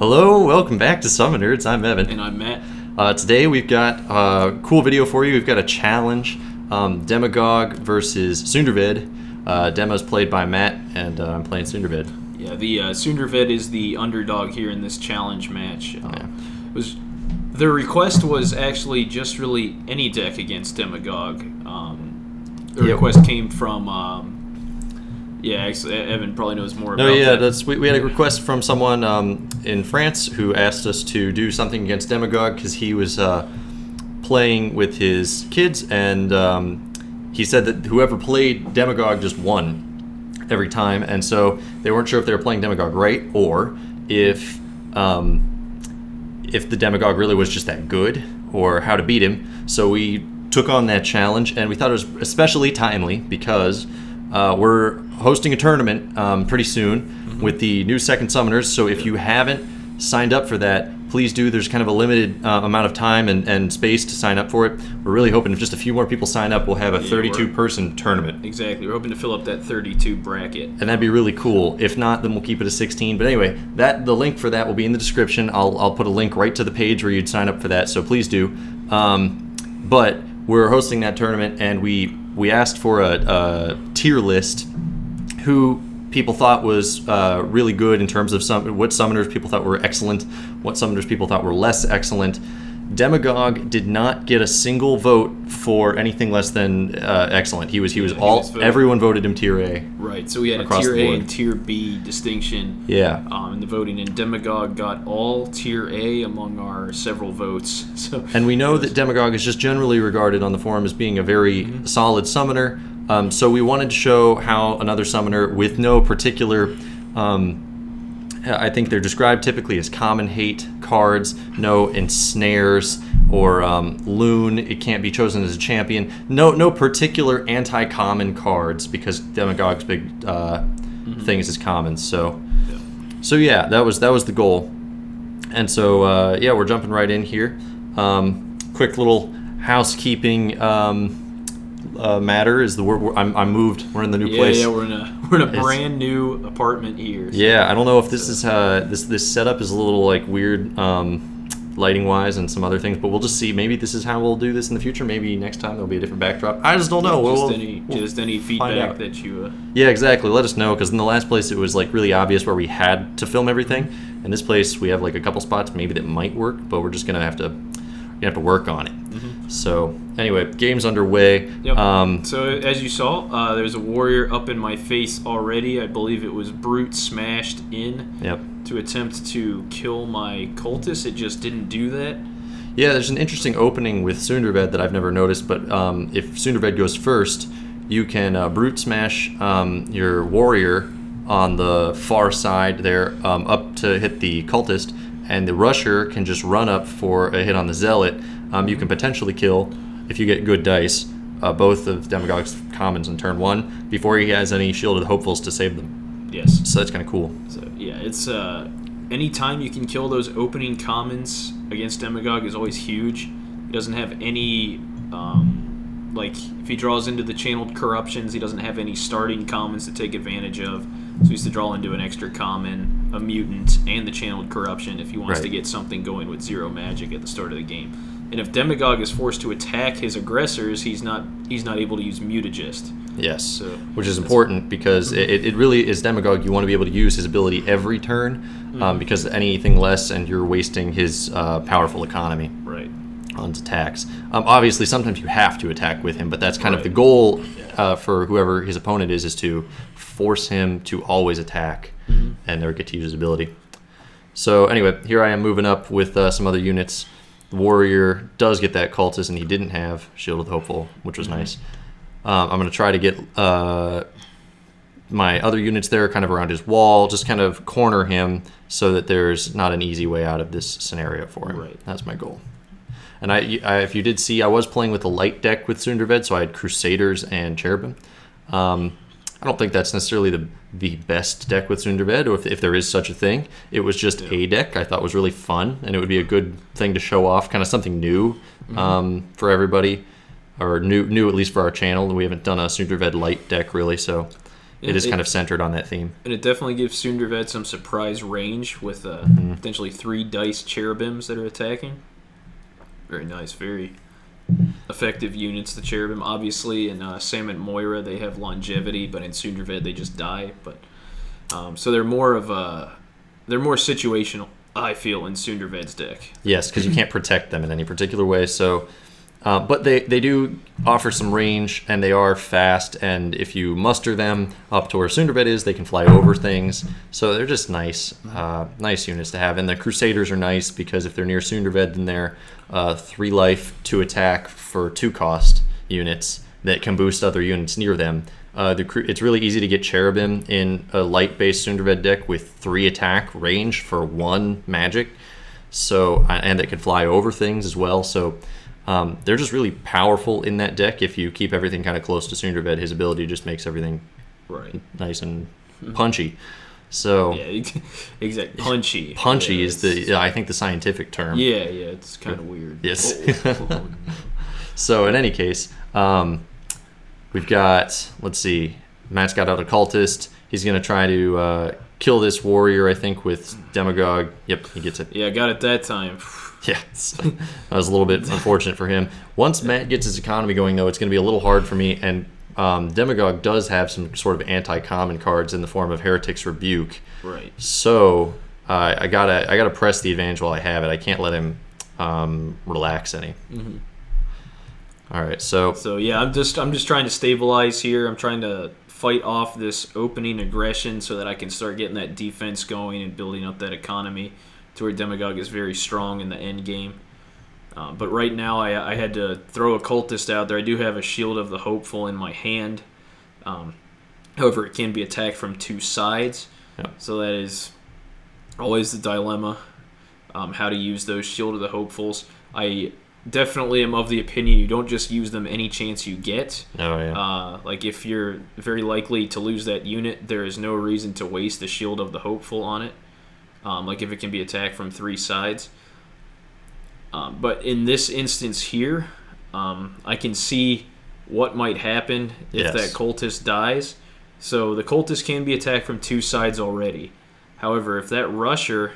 Hello, welcome back to SummoNerds. I'm Evan. And I'm Matt. Today we've got a cool video for you. We've got a challenge, Demagogue versus Sunderved. Dema's played by Matt, and I'm playing Sunderved. Yeah, the Sunderved is the underdog here in this challenge match. The request was actually just really any deck against Demagogue. The request came from... actually, Evan probably knows more about that. We had a request from someone in France who asked us to do something against Demagogue because he was playing with his kids, and he said that whoever played Demagogue just won every time, and so they weren't sure if they were playing Demagogue right or if the Demagogue really was just that good or how to beat him. So we took on that challenge, and we thought it was especially timely because we're hosting a tournament pretty soon with the new second summoners. So if you haven't signed up for that, please do. There's kind of a limited amount of time and space to sign up for it. We're really hoping if just a few more people sign up, we'll have a 32-person tournament. Exactly. We're hoping to fill up that 32 bracket. And that'd be really cool. If not, then we'll keep it a 16. But anyway, the link for that will be in the description. I'll put a link right to the page where you'd sign up for that, so please do. But we're hosting that tournament, and we asked for a tier list who people thought was really good in terms of what summoners people thought were excellent, what summoners people thought were less excellent. Demagogue did not get a single vote for anything less than excellent. Everyone voted him tier A. Right, so we had a tier A and tier B distinction in the voting, and Demagogue got all tier A among our several votes. And we know that Demagogue is just generally regarded on the forum as being a very solid summoner. So we wanted to show how another summoner with no particular, I think they're described typically as common hate cards, no ensnares or loon. It can't be chosen as a champion. No particular anti-common cards because Demagogue's big thing is his commons. So that was the goal. And so we're jumping right in here. Quick little housekeeping. Matter is the word. I'm moved. We're in the new place. Yeah, we're in a brand new apartment here. So. Yeah, I don't know if this is this setup is a little like weird lighting wise and some other things, but we'll just see. Maybe this is how we'll do this in the future. Maybe next time there'll be a different backdrop. I just don't know. Just any feedback that you. Yeah, exactly. Let us know, because in the last place it was like really obvious where we had to film everything. In this place we have like a couple spots maybe that might work, but we're just gonna have to work on it. So anyway, game's underway. Yep. So as you saw, there's a warrior up in my face already. I believe it was brute smashed in to attempt to kill my cultist. It just didn't do that. Yeah, there's an interesting opening with Sunderved that I've never noticed, but if Sunderved goes first, you can brute smash your warrior on the far side there up to hit the cultist, and the rusher can just run up for a hit on the zealot. You can potentially kill, if you get good dice, both of Demagogue's commons in turn 1 before he has any Shield of the Hopefuls to save them. Yes. So that's kind of cool. So yeah, it's anytime you can kill those opening commons against Demagogue is always huge. He doesn't have any if he draws into the channeled corruptions, he doesn't have any starting commons to take advantage of. So he has to draw into an extra common, a mutant, and the channeled corruption if he wants to get something going with 0 magic at the start of the game. And if Demagogue is forced to attack his aggressors, he's not able to use Mutagist. Yes, which is important because it really is Demagogue. You want to be able to use his ability every turn because anything less and you're wasting his powerful economy on his attacks. Obviously, sometimes you have to attack with him, but that's kind of the goal for whoever his opponent is to force him to always attack and never get to use his ability. So anyway, here I am moving up with some other units. The warrior does get that cultist, and he didn't have Shield of the Hopeful, which was nice. I'm going to try to get my other units there kind of around his wall, just kind of corner him so that there's not an easy way out of this scenario for him. Right. That's my goal. And if you did see, I was playing with a light deck with Sunderved, so I had Crusaders and Cherubim. I don't think that's necessarily the best deck with Sunderved, or if there is such a thing. It was just a deck I thought was really fun, and it would be a good thing to show off, kind of something new for everybody, or new at least for our channel. We haven't done a Sunderved light deck really, so it is kind of centered on that theme. And it definitely gives Sunderved some surprise range with potentially 3 dice Cherubims that are attacking. Very nice, very effective units, the Cherubim. Obviously, in Sam and Moira, they have longevity, but in Sunderved, they just die. But so they're more situational, I feel, in Sunderved's deck. Yes, because you can't protect them in any particular way. So, but they do offer some range, and they are fast. And if you muster them up to where Sunderved is, they can fly over things. So they're just nice units to have. And the Crusaders are nice because if they're near Sunderved, then they're 3 life to attack for 2 cost units that can boost other units near them. It's really easy to get Cherubim in a light-based Sunderved deck with 3 attack range for 1 magic. So and that can fly over things as well. So they're just really powerful in that deck. If you keep everything kind of close to Sunderved, his ability just makes everything nice and punchy. So yeah, exactly. Punchy. Punchy is I think the scientific term. Yeah, it's kind of weird. Yes. So in any case, we've got, let's see, Matt's got out a Cultist. He's going to try to kill this warrior, I think, with Demagogue. Yep, he gets it. Yeah, I got it that time. Yeah, that was a little bit unfortunate for him. Once Matt gets his economy going, though, it's going to be a little hard for me. And Demagogue does have some sort of anti-common cards in the form of Heretic's Rebuke. Right. So I gotta press the advantage while I have it. I can't let him relax any. Mm-hmm. All right, so yeah, I'm just trying to stabilize here. I'm trying to fight off this opening aggression so that I can start getting that defense going and building up that economy to where Demagogue is very strong in the end game. But right now, I had to throw a Cultist out there. I do have a Shield of the Hopeful in my hand. However, it can be attacked from 2 sides. Yep. So that is always the dilemma, how to use those Shield of the Hopefuls. I definitely am of the opinion you don't just use them any chance you get. Oh, yeah. Like if you're very likely to lose that unit, there is no reason to waste the Shield of the Hopeful on it. Like if it can be attacked from 3 sides. But in this instance here, I can see what might happen if that Cultist dies. So the Cultist can be attacked from 2 sides already. However, if that Rusher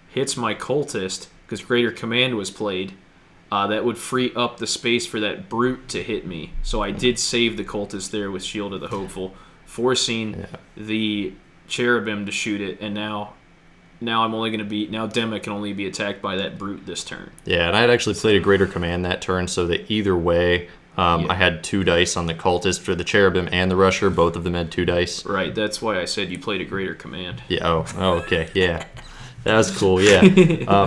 hits my Cultist, because Greater Command was played, that would free up the space for that Brute to hit me. So I did save the Cultist there with Shield of the Hopeful, forcing the Cherubim to shoot it, and now I'm only going to now Dema can only be attacked by that Brute this turn. Yeah, and I had actually played a Greater Command that turn, so that either way, I had 2 dice on the Cultist for the Cherubim and the Rusher. Both of them had 2 dice. Right, that's why I said you played a Greater Command. Yeah. Oh, okay. Yeah. That was cool, yeah.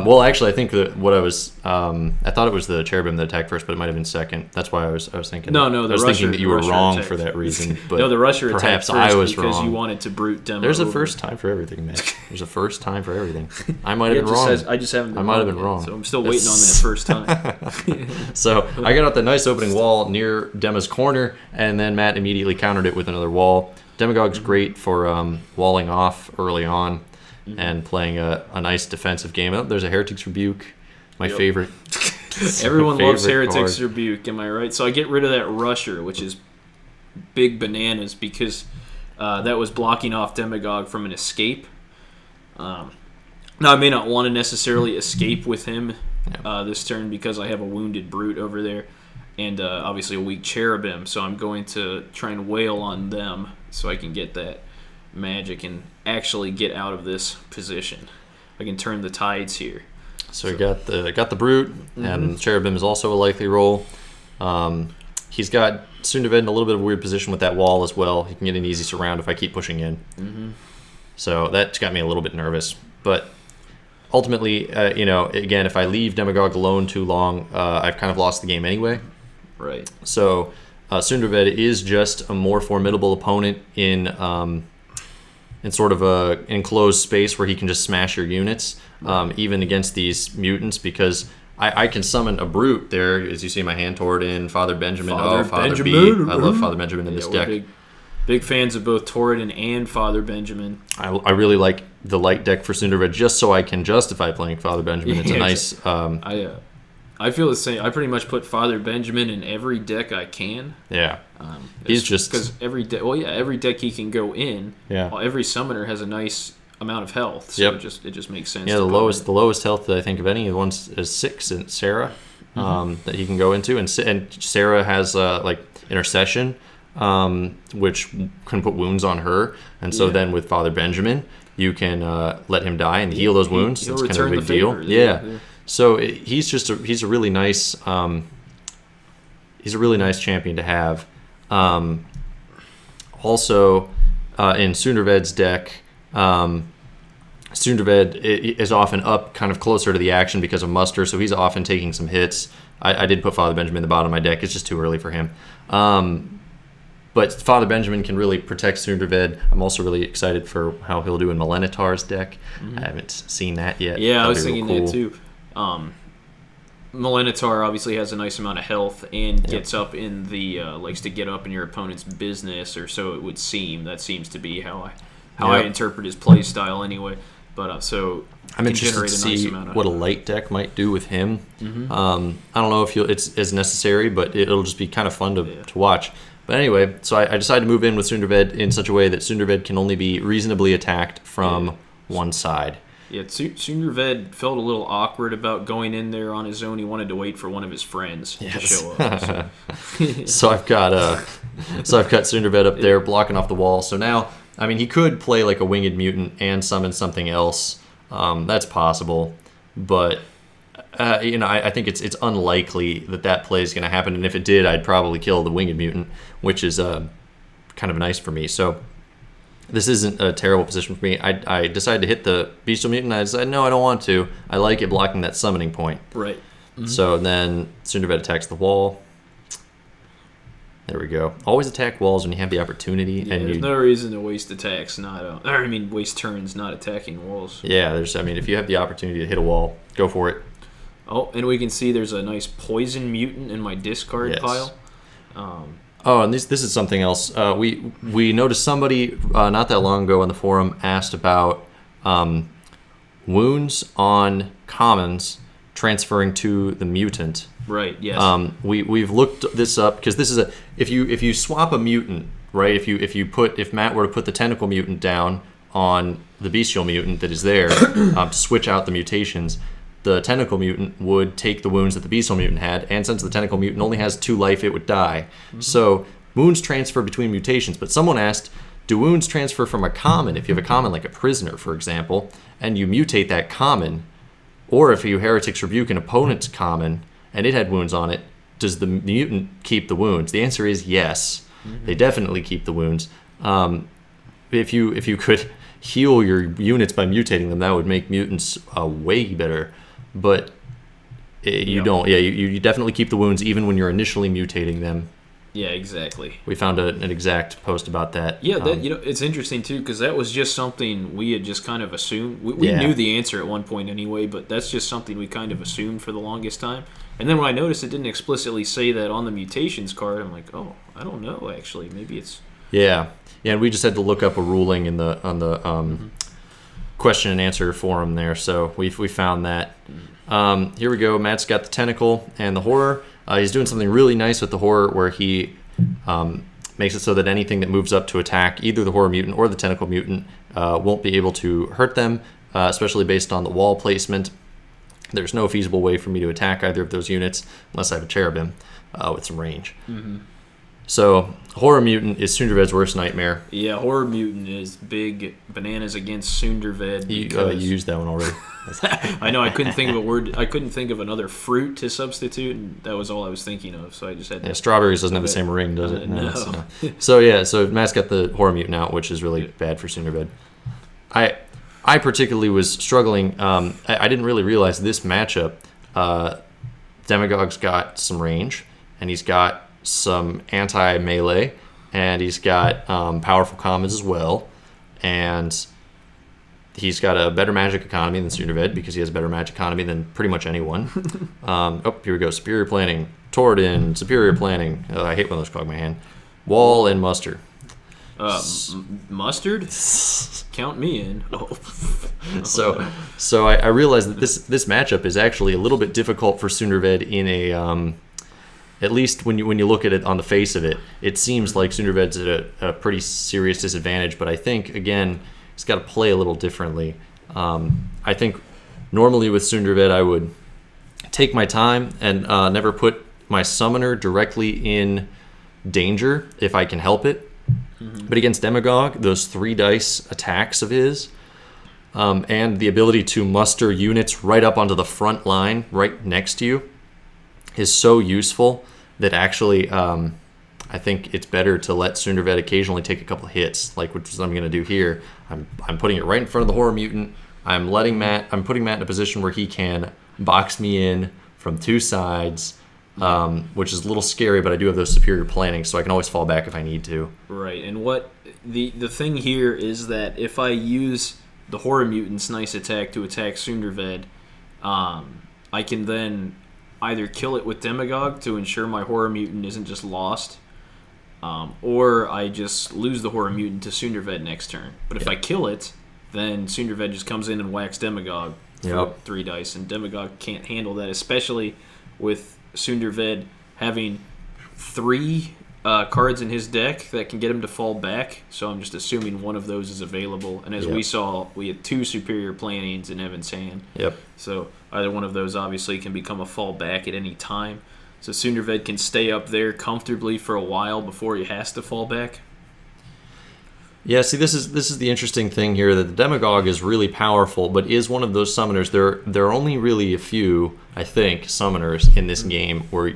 Well, actually, I think that what I was, I thought it was the Cherubim that attacked first, but it might have been second. That's why I was thinking. No, I was thinking that you were wrong for that reason. But no, the Rusher perhaps attacked first I was because wrong. You wanted to Brute Dema. There's over. a first time for everything, man. There's a first time for everything. I might have been wrong. I just haven't been I might have been yet, wrong. So I'm still waiting on that first time. So I got out the nice opening wall near Dema's corner, and then Matt immediately countered it with another wall. Demagogue's great for walling off early on. And playing a nice defensive game. Oh, there's a Heretic's Rebuke, my favorite. Everyone loves Heretic's card. Rebuke, am I right? So I get rid of that Rusher, which is big bananas, because that was blocking off Demagogue from an escape. Now, I may not want to necessarily escape with him this turn because I have a wounded Brute over there and obviously a weak Cherubim, so I'm going to try and wail on them so I can get that magic and actually get out of this position. I can turn the tides here. So we got the Brute, and Cherubim is also a likely roll. He's got Sunderved in a little bit of a weird position with that wall as well. He can get an easy surround if I keep pushing in. So that's got me a little bit nervous. But ultimately, again, if I leave Demagogue alone too long, I've kind of lost the game anyway. Right. So Sunderved is just a more formidable opponent in sort of a enclosed space where he can just smash your units, even against these mutants, because I can summon a Brute there, as you see in my hand, Torodin, Father Benjamin. Father B. I love Father Benjamin in this deck. Big fans of both Torodin and Father Benjamin. I really like the light deck for Sunderved just so I can justify playing Father Benjamin. It's a nice... I feel the same. I pretty much put Father Benjamin in every deck I can. Yeah. He's just... Because every deck he can go in, yeah. Every summoner has a nice amount of health, so it just makes sense. Yeah, the lowest health that I think of any ones is 6 in Sarah, that he can go into. And Sarah has, like, Intercession, which can put wounds on her. And so then with Father Benjamin, you can let him die and heal those wounds. It's kind of a big deal. Yeah. So he's a really nice champion to have. Also, in Sunderved's deck, Sunderved is often up kind of closer to the action because of muster, so he's often taking some hits. I did put Father Benjamin in the bottom of my deck. It's just too early for him. But Father Benjamin can really protect Sunderved. I'm also really excited for how he'll do in Milenitar's deck. I haven't seen that yet. Yeah, I was thinking that too. Milenitar obviously has a nice amount of health and gets up in the likes to get up in your opponent's business, or so it would seem. That seems to be how I interpret his play style anyway. But so I'm interested to see what a light deck might do with him. I don't know if it's as necessary, but it'll just be kind of fun to watch. But anyway, so I decided to move in with Sunderved in such a way that Sunderved can only be reasonably attacked from one side. Yeah, Sunderved felt a little awkward about going in there on his own. He wanted to wait for one of his friends to show up. So I've got Sunderved up there blocking off the wall. So now, I mean, he could play like a winged mutant and summon something else. That's possible, but I think it's unlikely that play is going to happen. And if it did, I'd probably kill the winged mutant, which is kind of nice for me. So this isn't a terrible position for me. I decided to hit the Bestial Mutant. I decided, no, I don't want to. I like it blocking that summoning point. Right. So then Sunderved attacks the wall. There we go. Always attack walls when you have the opportunity. Yeah, there's no reason to waste attacks, waste turns not attacking walls. Yeah, if you have the opportunity to hit a wall, go for it. Oh, and we can see there's a nice poison mutant in my discard pile. And this is something else. We noticed somebody not that long ago on the forum asked about wounds on commons transferring to the mutant. Right. Yes. We've looked this up because this is if you swap a mutant, right? If Matt were to put the Tentacle mutant down on the Bestial mutant that is there to switch out the mutations, the Tentacle mutant would take the wounds that the Bestial mutant had, and since the Tentacle mutant only has 2 life, it would die. So wounds transfer between mutations, but someone asked, do wounds transfer from a common, if you have a common like a prisoner, for example, and you mutate that common, or if you Heretic's Rebuke an opponent's common, and it had wounds on it, does the mutant keep the wounds? The answer is yes. They definitely keep the wounds. If you could heal your units by mutating them, that would make mutants way better. But you don't. Yeah, you definitely keep the wounds even when you're initially mutating them. Yeah, exactly. We found an exact post about that. Yeah, it's interesting too because that was just something we had just kind of assumed. We knew the answer at one point anyway, but that's just something we kind of assumed for the longest time. And then when I noticed it didn't explicitly say that on the mutations card, I'm like, oh, I don't know actually. Maybe it's and we just had to look up a ruling on the question and answer forum there, so we found that. Here we go. Matt's got the Tentacle and the Horror. He's doing something really nice with the Horror where he makes it so that anything that moves up to attack either the Horror mutant or the Tentacle mutant won't be able to hurt them, especially based on the wall placement. There's no feasible way for me to attack either of those units unless I have a Cherubim with some range. So, Horror Mutant is Sunderved's worst nightmare. Yeah, Horror Mutant is big bananas against Sunderved. You used that one already. I know, I couldn't think of a word. I couldn't think of another fruit to substitute, and that was all I was thinking of, so I just had to... Yeah, strawberries doesn't have the same ring, does it? No. So Matt's got the Horror Mutant out, which is really bad for Sunderved. I particularly was struggling. I didn't really realize this matchup. Demagogue's got some range, and he's got some anti-melee, and he's got powerful commons as well, and he's got a better magic economy than Sunderved because he has a better magic economy than pretty much anyone. Here we go. Superior Planning. Torodin. Superior Planning. I hate when those clog my hand. Wall and Muster. Mustard? count me in. So I realized that this matchup is actually a little bit difficult for Sunderved in a at least when you look at it on the face of it, it seems like Sunderved's at a pretty serious disadvantage. But I think again, he's got to play a little differently. I think normally with Sunderved, I would take my time and never put my summoner directly in danger if I can help it. But against Demagogue, those 3 dice attacks of his, and the ability to muster units right up onto the front line, right next to you, is so useful that actually I think it's better to let Sunderved occasionally take a couple hits, like which is what I'm going to do here. I'm putting it right in front of the Horror Mutant. I'm putting Matt in a position where he can box me in from 2 sides, which is a little scary, but I do have those superior planning, so I can always fall back if I need to. Right, and what the thing here is that if I use the Horror Mutant's nice attack to attack Sunderved, I can then either kill it with Demagogue to ensure my Horror Mutant isn't just lost, or I just lose the Horror Mutant to Sunderved next turn. But if I kill it, then Sunderved just comes in and whacks Demagogue for 3 dice, and Demagogue can't handle that, especially with Sunderved having 3 cards in his deck that can get him to fall back. So I'm just assuming one of those is available. And as we saw, we had 2 superior plannings in Evan's hand. So either one of those obviously can become a fall back at any time. So Sunderved can stay up there comfortably for a while before he has to fall back. Yeah, see, this is the interesting thing here, that the Demagogue is really powerful, but is one of those summoners. There are only really a few, I think, summoners in this game where,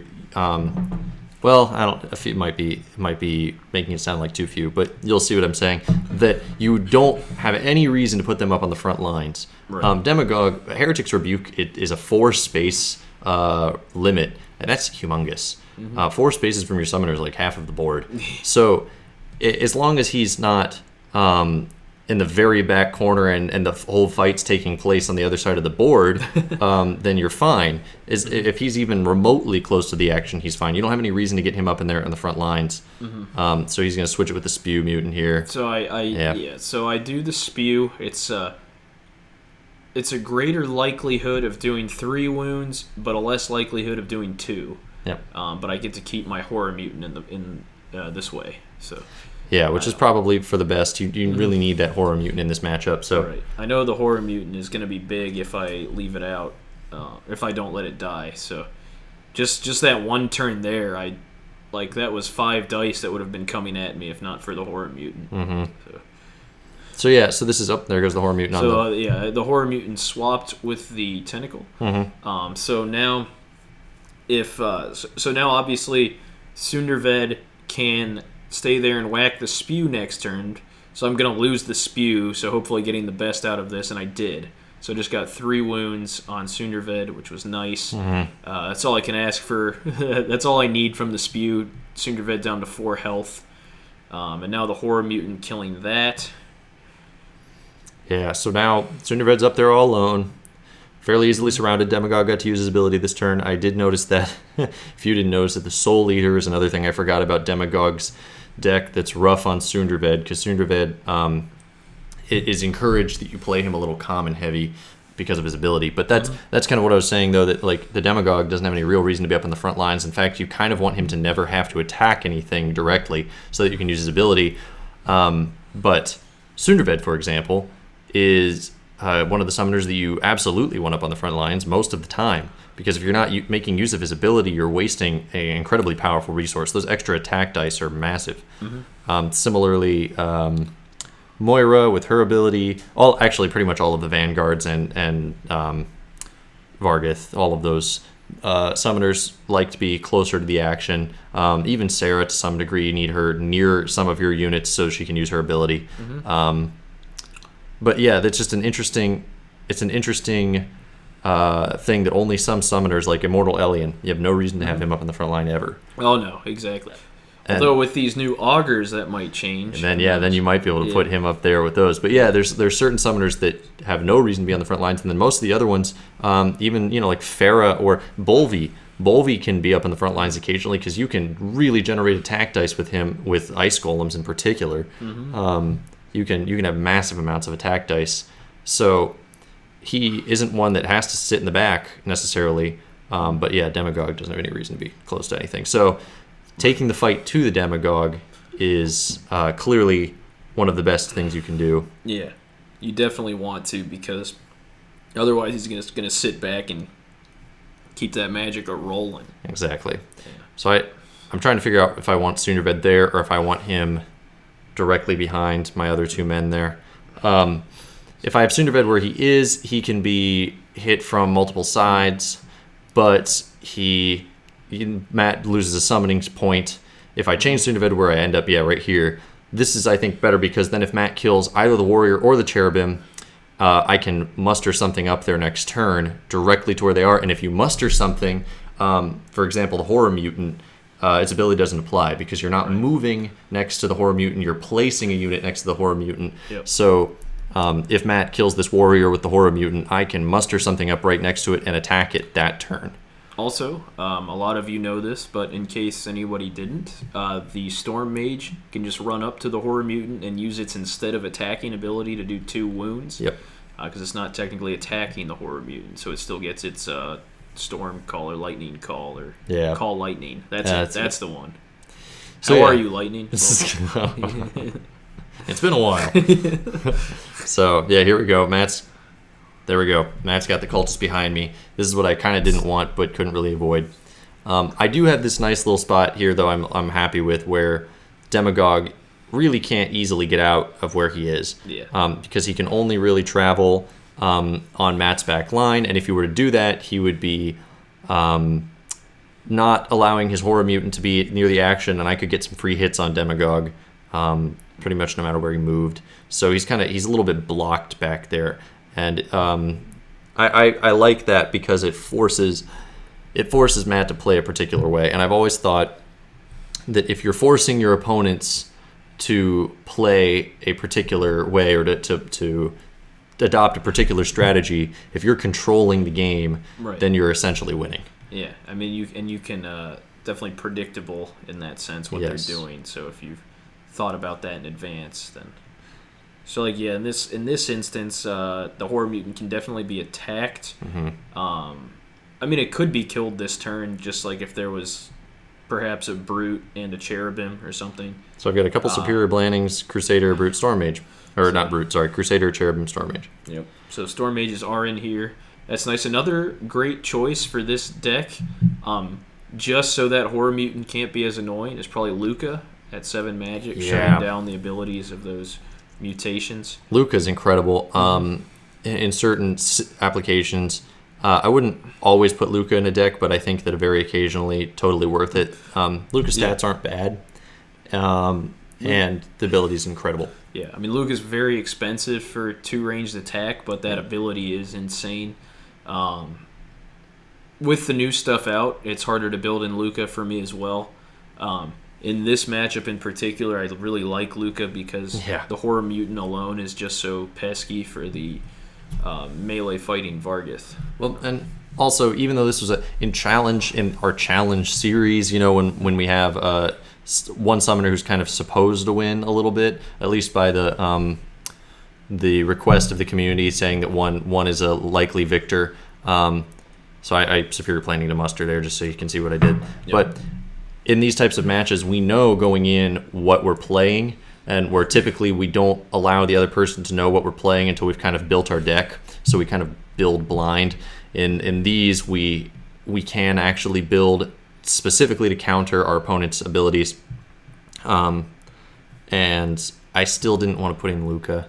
well, I don't. A few might be making it sound like too few, but you'll see what I'm saying. That you don't have any reason to put them up on the front lines. Right. Demagogue, Heretic's Rebuke, it is a 4-space limit, and that's humongous. 4 spaces from your summoner is like half of the board. So as long as he's not in the very back corner and the whole fight's taking place on the other side of the board, then you're fine. If he's even remotely close to the action, he's fine. You don't have any reason to get him up in there on the front lines. So he's going to switch it with the Spew mutant here. So So I do the Spew. It's a greater likelihood of doing 3 wounds, but a less likelihood of doing 2. But I get to keep my Horror Mutant in this way. So. Yeah, which is probably for the best. You really need that Horror Mutant in this matchup. So right. I know the Horror Mutant is going to be big if I leave it out, if I don't let it die. So just that one turn there, that was 5 dice that would have been coming at me if not for the Horror Mutant. So this is up. There goes the Horror Mutant. The Horror Mutant swapped with the Tentacle. So now, now obviously Sunderved can stay there and whack the Spew next turn. So I'm going to lose the Spew, so hopefully getting the best out of this, and I did. So I just got 3 wounds on Sunderved, which was nice. That's all I can ask for. That's all I need from the Spew. Sunderved down to 4 health. And now the Horror Mutant killing that. Yeah, so now Sunderved's up there all alone. Fairly easily surrounded. Demagogue got to use his ability this turn. I did notice that, if you didn't notice, that the Soul Eater is another thing I forgot about Demagogue's deck that's rough on Sunderved, because Sunderved it is encouraged that you play him a little common heavy because of his ability. But that's kind of what I was saying, though, that like the Demagogue doesn't have any real reason to be up on the front lines. In fact, you kind of want him to never have to attack anything directly so that you can use his ability. But Sunderved, for example, is one of the summoners that you absolutely want up on the front lines most of the time, because if you're not making use of his ability, you're wasting an incredibly powerful resource. Those extra attack dice are massive. Similarly, Moira with her ability, pretty much all of the Vanguards and Vargith, all of those summoners like to be closer to the action. Even Sarah, to some degree, you need her near some of your units so she can use her ability. But yeah, that's just an interesting thing that only some summoners, like Immortal Elian, you have no reason to have him up on the front line ever. Oh no, exactly. Although with these new augurs, that might change. And then you might be able to put him up there with those. But yeah, there's certain summoners that have no reason to be on the front lines, and then most of the other ones, even like Farah or Bolvi. Bolvi can be up on the front lines occasionally because you can really generate attack dice with him, with Ice Golems in particular. you can have massive amounts of attack dice. So he isn't one that has to sit in the back necessarily. But yeah, Demagogue doesn't have any reason to be close to anything. So taking the fight to the Demagogue is clearly one of the best things you can do. Yeah, you definitely want to, because otherwise he's going to sit back and keep that magic rolling. Exactly. Yeah. So I'm trying to figure out if I want SummoNerds there or if I want him directly behind my other two men there. If I have SummoNerds where he is, he can be hit from multiple sides, but Matt loses a summoning point. If I change SummoNerds where I end up, right here, this is, I think, better, because then if Matt kills either the warrior or the cherubim, I can muster something up there next turn directly to where they are. And if you muster something, for example, the horror mutant, its ability doesn't apply because you're not moving next to the horror mutant. You're placing a unit next to the horror mutant. Yep. So if Matt kills this warrior with the horror mutant, I can muster something up right next to it and attack it that turn. Also, a lot of you know this, but in case anybody didn't, the Storm Mage can just run up to the Horror Mutant and use its instead of attacking ability to do 2 wounds. Yep. Because it's not technically attacking the Horror Mutant, so it still gets its Storm Call or Lightning Call or Call Lightning. That's the one. So How are you, Lightning? It's been a while. So, here we go. There we go. Matt's got the cultists behind me. This is what I kind of didn't want but couldn't really avoid. I do have this nice little spot here, though, I'm happy with, where Demagogue really can't easily get out of where he is. Yeah. Because he can only really travel on Matt's back line, and if he were to do that, he would be not allowing his Horror Mutant to be near the action, and I could get some free hits on Demagogue pretty much no matter where he moved. So he's a little bit blocked back there. And I like that because it forces Matt to play a particular way. And I've always thought that if you're forcing your opponents to play a particular way or to adopt a particular strategy, if you're controlling the game, then you're essentially winning. Yeah, I mean, you can definitely predictable in that sense what they're doing. So if you've thought about that in advance, then. So in this instance, the Horror Mutant can definitely be attacked. Mm-hmm. I mean, it could be killed this turn, just like if there was perhaps a Brute and a Cherubim or something. So I've got a couple Superior Blandings, Crusader, Brute, Storm Mage. Or not Brute, sorry, Crusader, Cherubim, Storm Mage. Yep. So Storm Mages are in here. That's nice. Another great choice for this deck, just so that Horror Mutant can't be as annoying, is probably Luca at 7 magic, shutting down the abilities of those mutations. Luca's incredible. In certain applications, I wouldn't always put Luca in a deck, but I think that very occasionally, totally worth it. Luca's stats aren't bad, and the ability's incredible. Yeah, I mean, Luca's very expensive for 2 ranged attack, but that ability is insane. With the new stuff out, it's harder to build in Luca for me as well. In this matchup in particular, I really like Luca because the Horror Mutant alone is just so pesky for the melee fighting Vargheth. Well, and also, even though this was in our challenge series, when we have one summoner who's kind of supposed to win a little bit, at least by the request of the community saying that one is a likely victor. So I superior planning to muster there just so you can see what I did. Yep. But in these types of matches, we know going in what we're playing, and where typically we don't allow the other person to know what we're playing until we've kind of built our deck. So we kind of build blind. In these, we can actually build specifically to counter our opponent's abilities. And I still didn't want to put in Luca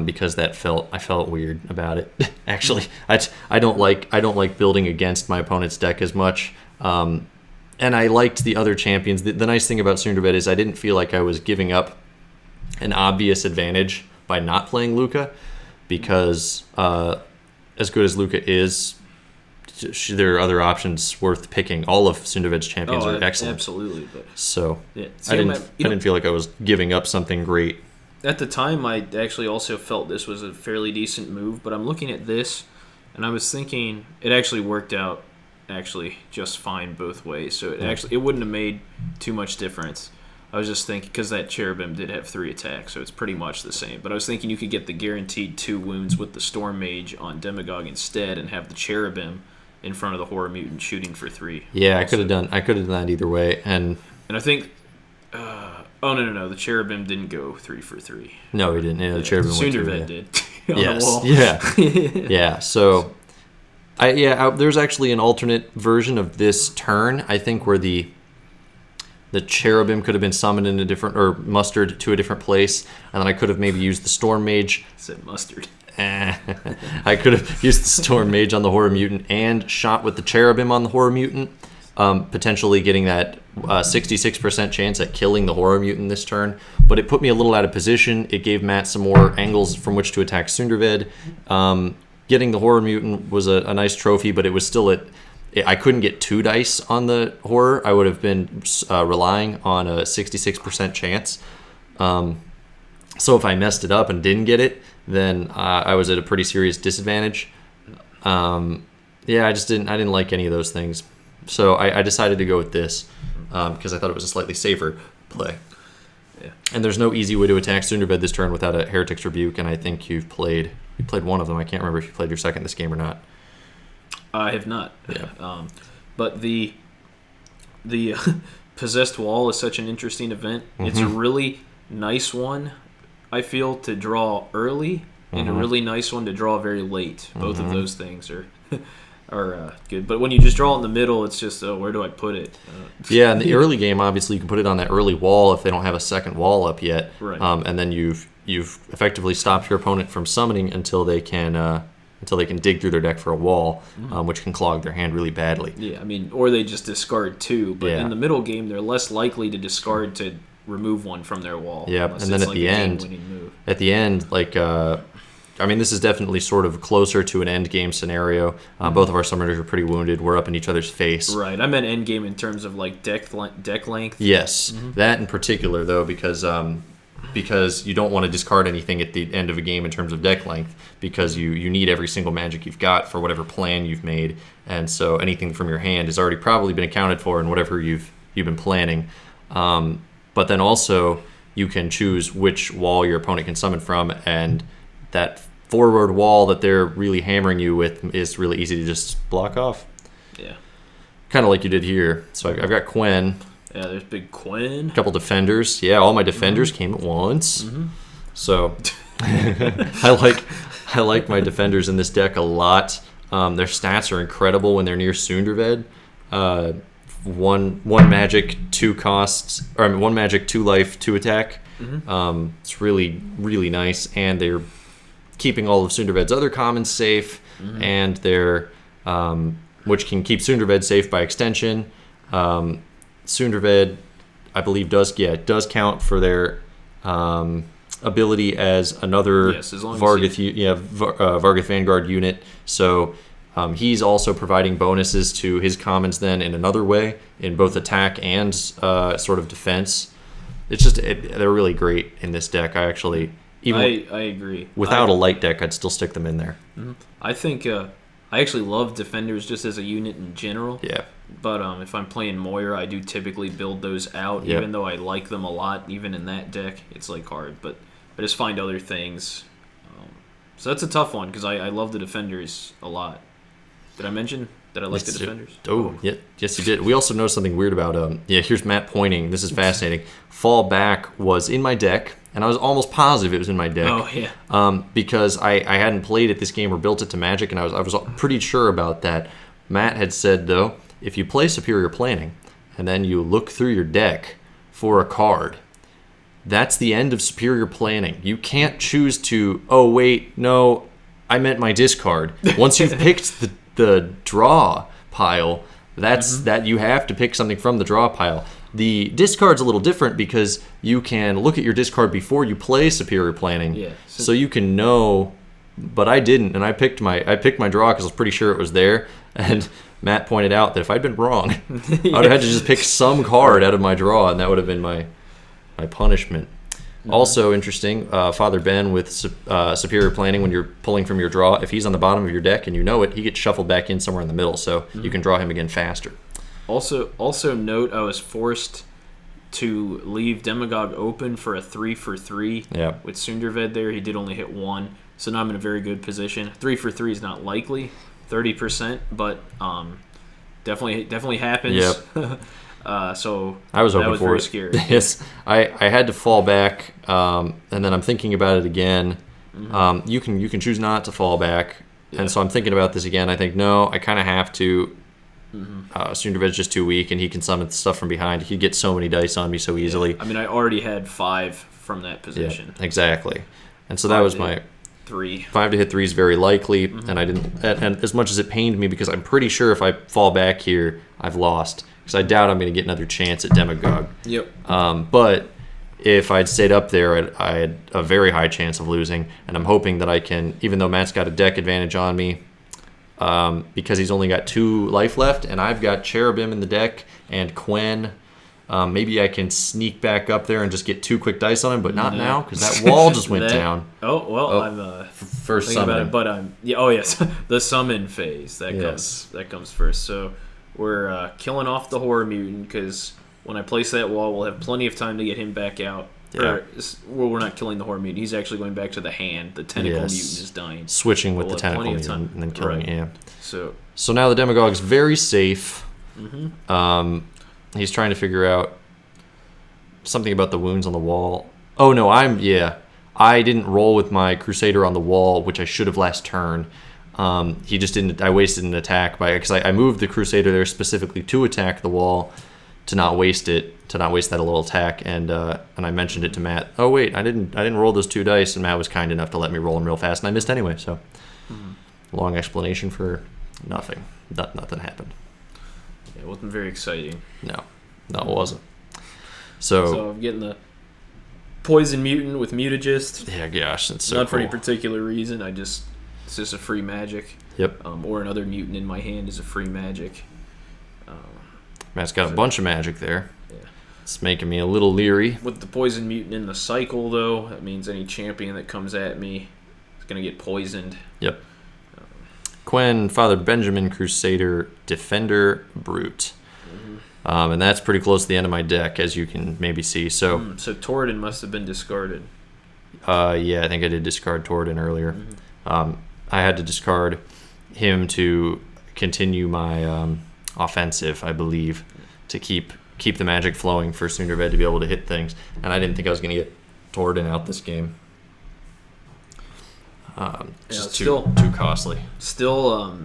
because I felt weird about it. Actually, I don't like building against my opponent's deck as much. And I liked the other champions. The nice thing about SummoNerds is I didn't feel like I was giving up an obvious advantage by not playing Luca, because as good as Luca is, there are other options worth picking. All of SummoNerds champions are excellent. Absolutely. But so I didn't feel like I was giving up something great. At the time, I actually also felt this was a fairly decent move, but I'm looking at this, and I was thinking it actually worked out just fine both ways. So it wouldn't have made too much difference. I was just thinking, because that Cherubim did have 3 attacks, so it's pretty much the same. But I was thinking you could get the guaranteed 2 wounds with the Storm Mage on Demagogue instead and have the Cherubim in front of the Horror Mutant shooting for 3. Yeah, I could have done that either way. And I think... no. The Cherubim didn't go 3 for 3. No, he didn't. Yeah, the Cherubim went 2. Sunderved did. Yes. On the wall. Yeah. Yeah. So, there's actually an alternate version of this turn, I think, where the Cherubim could have been summoned in a different, or mustered to a different place, and then I could have maybe used the Storm Mage. Said mustard. I could have used the Storm Mage on the Horror Mutant and shot with the Cherubim on the Horror Mutant, potentially getting that 66% chance at killing the Horror Mutant this turn. But it put me a little out of position. It gave Matt some more angles from which to attack Sunderved. Getting the Horror Mutant was a nice trophy, but it was still I couldn't get 2 dice on the Horror. I would have been relying on a 66% chance. So if I messed it up and didn't get it, then I was at a pretty serious disadvantage. I didn't like any of those things. So I decided to go with this because I thought it was a slightly safer play. Yeah. And there's no easy way to attack Sunderbed this turn without a Heretic's Rebuke, and I think you played one of them. I can't remember if you played your second this game or not. I have not. Yeah. But the Possessed Wall is such an interesting event. Mm-hmm. It's a really nice one, I feel, to draw early, and a really nice one to draw very late. Both of those things are good. But when you just draw it in the middle, it's just, where do I put it? Yeah, in the early game, obviously, you can put it on that early wall if they don't have a second wall up yet. Right. And then you've effectively stopped your opponent from summoning until they can dig through their deck for a wall, which can clog their hand really badly. Yeah, I mean, or they just discard 2. But in the middle game, they're less likely to discard to remove one from their wall. Yeah, and then at the end, this is definitely sort of closer to an end game scenario. Both of our summoners are pretty wounded. We're up in each other's face. Right. I meant end game in terms of like deck length. Yes, that in particular though, because you don't want to discard anything at the end of a game in terms of deck length, because you need every single magic you've got for whatever plan you've made, and so anything from your hand has already probably been accounted for in whatever you've been planning. But then also you can choose which wall your opponent can summon from, and that forward wall that they're really hammering you with is really easy to just block off. Yeah. Kind of like you did here. So I've got Quen. Yeah, there's big Quen. A couple defenders. Yeah, all my defenders came at once. So I like my defenders in this deck a lot. Their stats are incredible when they're near Sunderved. One magic, 2 costs, or 1 magic, 2 life, 2 attack. It's really, really nice, and they're keeping all of Sunderved's other commons safe, and they're which can keep Sunderved safe by extension. Sunderved, I believe, does count for their ability as another Vargoth Vanguard unit. So he's also providing bonuses to his commons then in another way, in both attack and sort of defense. It's just they're really great in this deck. I agree. Without a light deck, I'd still stick them in there. I think I actually love defenders just as a unit in general. Yeah. But if I'm playing Moira, I do typically build those out, even though I like them a lot. Even in that deck, it's like hard, but I just find other things. So that's a tough one because I love the defenders a lot. Did I mention that I like the defenders? Yeah, yes, you did. We also know something weird about here's Matt pointing. This is fascinating. Fall Back was in my deck, and I was almost positive it was in my deck. Oh yeah. Because I hadn't played it this game or built it to Magic, and I was pretty sure about that. Matt had said though, if you play Superior Planning and then you look through your deck for a card, that's the end of Superior Planning. You can't choose to, I meant my discard. Once you've picked the draw pile, that's that you have to pick something from the draw pile. The discard's a little different because you can look at your discard before you play Superior Planning. Yeah. So you can know, but I didn't, and I picked my draw because I was pretty sure it was there. And Matt pointed out that if I'd been wrong, I would have had to just pick some card out of my draw, and that would have been my punishment. Also interesting, Father Ben with Superior Planning, when you're pulling from your draw, if he's on the bottom of your deck and you know it, he gets shuffled back in somewhere in the middle, so you can draw him again faster. Also note, I was forced to leave Demagogue open for a 3 for 3. Yeah. With Sunderved there, he did only hit 1, so now I'm in a very good position. 3 for 3 is not likely, 30%, but definitely happens. Yep. So I was hoping that was for very it. scary. Yes, I had to fall back, and then I'm thinking about it again. You can choose not to fall back, and so I'm thinking about this again. I think no, I kind of have to. Sunderved's just too weak, and he can summon stuff from behind. He'd get so many dice on me so easily. I mean, I already had 5 from that position. Yeah, exactly, and so that was my 3. 5 to hit 3 is very likely, and I didn't. And as much as it pained me, because I'm pretty sure if I fall back here, I've lost. Because I doubt I'm going to get another chance at Demagogue. Yep. But if I'd stayed up there, I had a very high chance of losing, and I'm hoping that I can, even though Matt's got a deck advantage on me, because he's only got 2 life left, and I've got Cherubim in the deck and Quen. Maybe I can sneak back up there and just get 2 quick dice on him, but not now, because that wall just went down. Oh, well, I'm first thinking summon. about it, but I'm... Yeah, oh, yes, the summon phase. That comes first. So we're killing off the Horror Mutant, because when I place that wall, we'll have plenty of time to get him back out. Yeah. Well, we're not killing the Horror Mutant. He's actually going back to the hand. The Tentacle Mutant is dying. Switching with We'll the have Tentacle plenty of Mutant time. and then killing it, yeah. So now the Demagogue's very safe. He's trying to figure out something about the wounds on the wall. Oh, no, I didn't roll with my Crusader on the wall, which I should have last turn. He just didn't. I wasted an attack because I moved the Crusader there specifically to attack the wall, to not waste that little attack. And I mentioned it to Matt. Oh wait, I didn't roll those 2 dice, and Matt was kind enough to let me roll them real fast, and I missed anyway. So long explanation for nothing. Nothing happened. it wasn't very exciting. No, it wasn't. So I'm getting the Poison Mutant with Mutagist. yeah, gosh, that's so Not for cool. any particular reason. It's just a free magic. Yep. Or another mutant in my hand is a free magic. Matt's got a bunch of magic there. Yeah. It's making me a little leery. With the Poison Mutant in the cycle, though, that means any champion that comes at me is going to get poisoned. Yep. Quen, Father Benjamin, Crusader, Defender, Brute. And that's pretty close to the end of my deck, as you can maybe see. So Torodin must have been discarded. yeah, I think I did discard Torodin earlier. I had to discard him to continue my offensive, I believe, to keep the magic flowing for Sunderved to be able to hit things. And I didn't think I was going to get Torodin out this game. Just too costly. Still,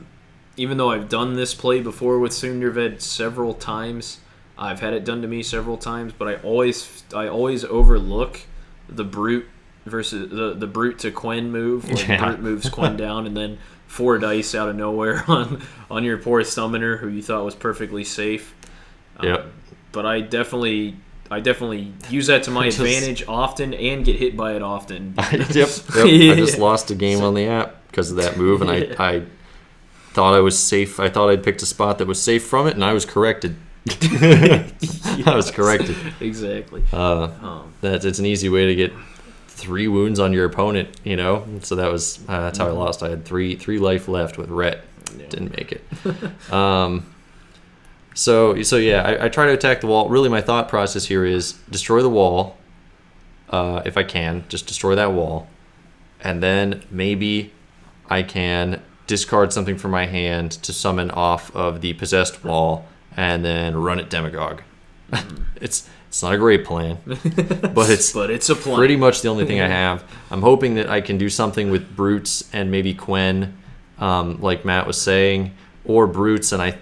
even though I've done this play before with Sunderved several times, I've had it done to me several times, but I always overlook the Brute versus the Brute to Quen move. Where the Brute moves Quen down, and then 4 dice out of nowhere on your poor summoner who you thought was perfectly safe. Yep. But I definitely use that to my advantage often and get hit by it often. Yep. I just lost a game on the app because of that move, and I thought I was safe. I thought I'd picked a spot that was safe from it, and I was corrected. I was corrected. Exactly. It's an easy way to get 3 wounds on your opponent, So that's how I lost. I had 3 life left with Rhett. Yeah. Didn't make it. So yeah, I try to attack the wall. Really, my thought process here is destroy the wall, if I can. Just destroy that wall, and then maybe I can discard something from my hand to summon off of the possessed wall, and then run at Demagogue. It's not a great plan, but it's a plan. Pretty much the only thing I have. I'm hoping that I can do something with Brutes and maybe Quen, like Matt was saying. Or Brutes, and I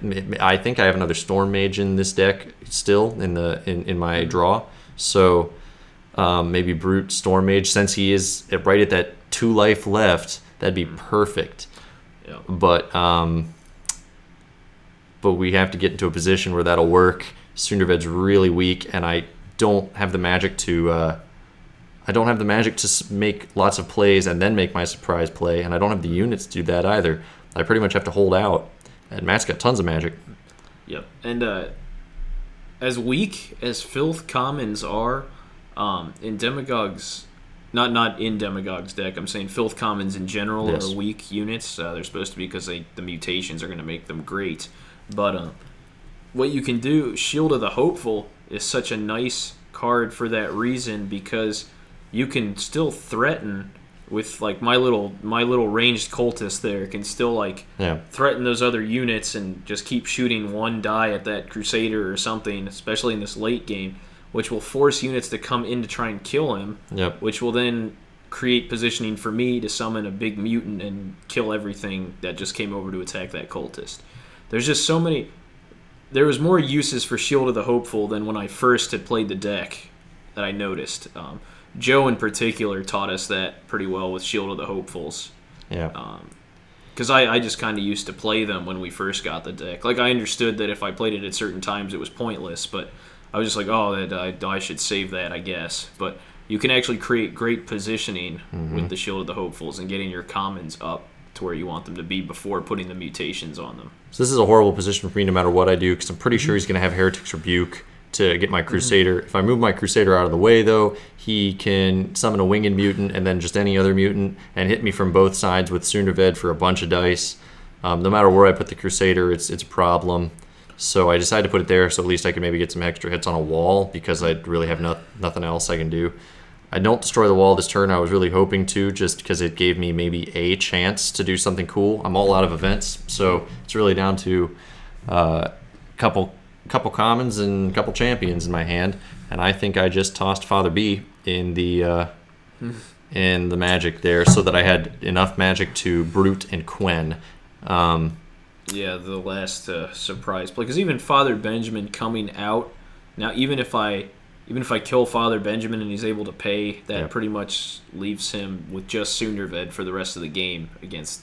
think I have another Storm Mage in this deck still in my draw. So maybe Brute Storm Mage, since he is right at that 2 life left, that'd be perfect. Yeah. But we have to get into a position where that'll work. Sunderved's really weak, and I don't have the magic to make lots of plays and then make my surprise play, and I don't have the units to do that either. I pretty much have to hold out. And Matt's got tons of magic. Yep. And as weak as Filth commons are, in Demagogues, not in Demagogue's deck, I'm saying Filth commons in general Yes. are weak units. They're supposed to be because the mutations are going to make them great. But what you can do, Shield of the Hopeful, is such a nice card for that reason, because you can still threaten with like my little ranged cultist there can still like threaten those other units and just keep shooting one die at that Crusader or something, especially in this late game, which will force units to come in to try and kill him, which will then create positioning for me to summon a big mutant and kill everything that just came over to attack that cultist. There's just so many. There was more uses for Shield of the Hopeful than when I first had played the deck that I noticed. Joe in particular taught us that pretty well with Shield of the Hopefuls. Yeah. Because I just kind of used to play them when we first got the deck. Like, I understood that if I played it at certain times, it was pointless, but I was just like, I should save that, I guess. But you can actually create great positioning with the Shield of the Hopefuls and getting your commons up to where you want them to be before putting the mutations on them. So this is a horrible position for me no matter what I do, because I'm pretty sure he's going to have Heretic's Rebuke to get my Crusader. If I move my Crusader out of the way, though, he can summon a Winged Mutant and then just any other mutant and hit me from both sides with Sunderved for a bunch of dice. No matter where I put the Crusader, it's a problem. So I decided to put it there so at least I could maybe get some extra hits on a wall, because I really have nothing else I can do. I don't destroy the wall this turn. I was really hoping to, just because it gave me maybe a chance to do something cool. I'm all out of events, so it's really down to a couple commons and a couple champions in my hand, and I think I just tossed Father B in the magic there, so that I had enough magic to Brute and Quen. Yeah, the last surprise play, because even Father Benjamin coming out now, even if I kill Father Benjamin and he's able to pay, that pretty much leaves him with just Sunderved for the rest of the game against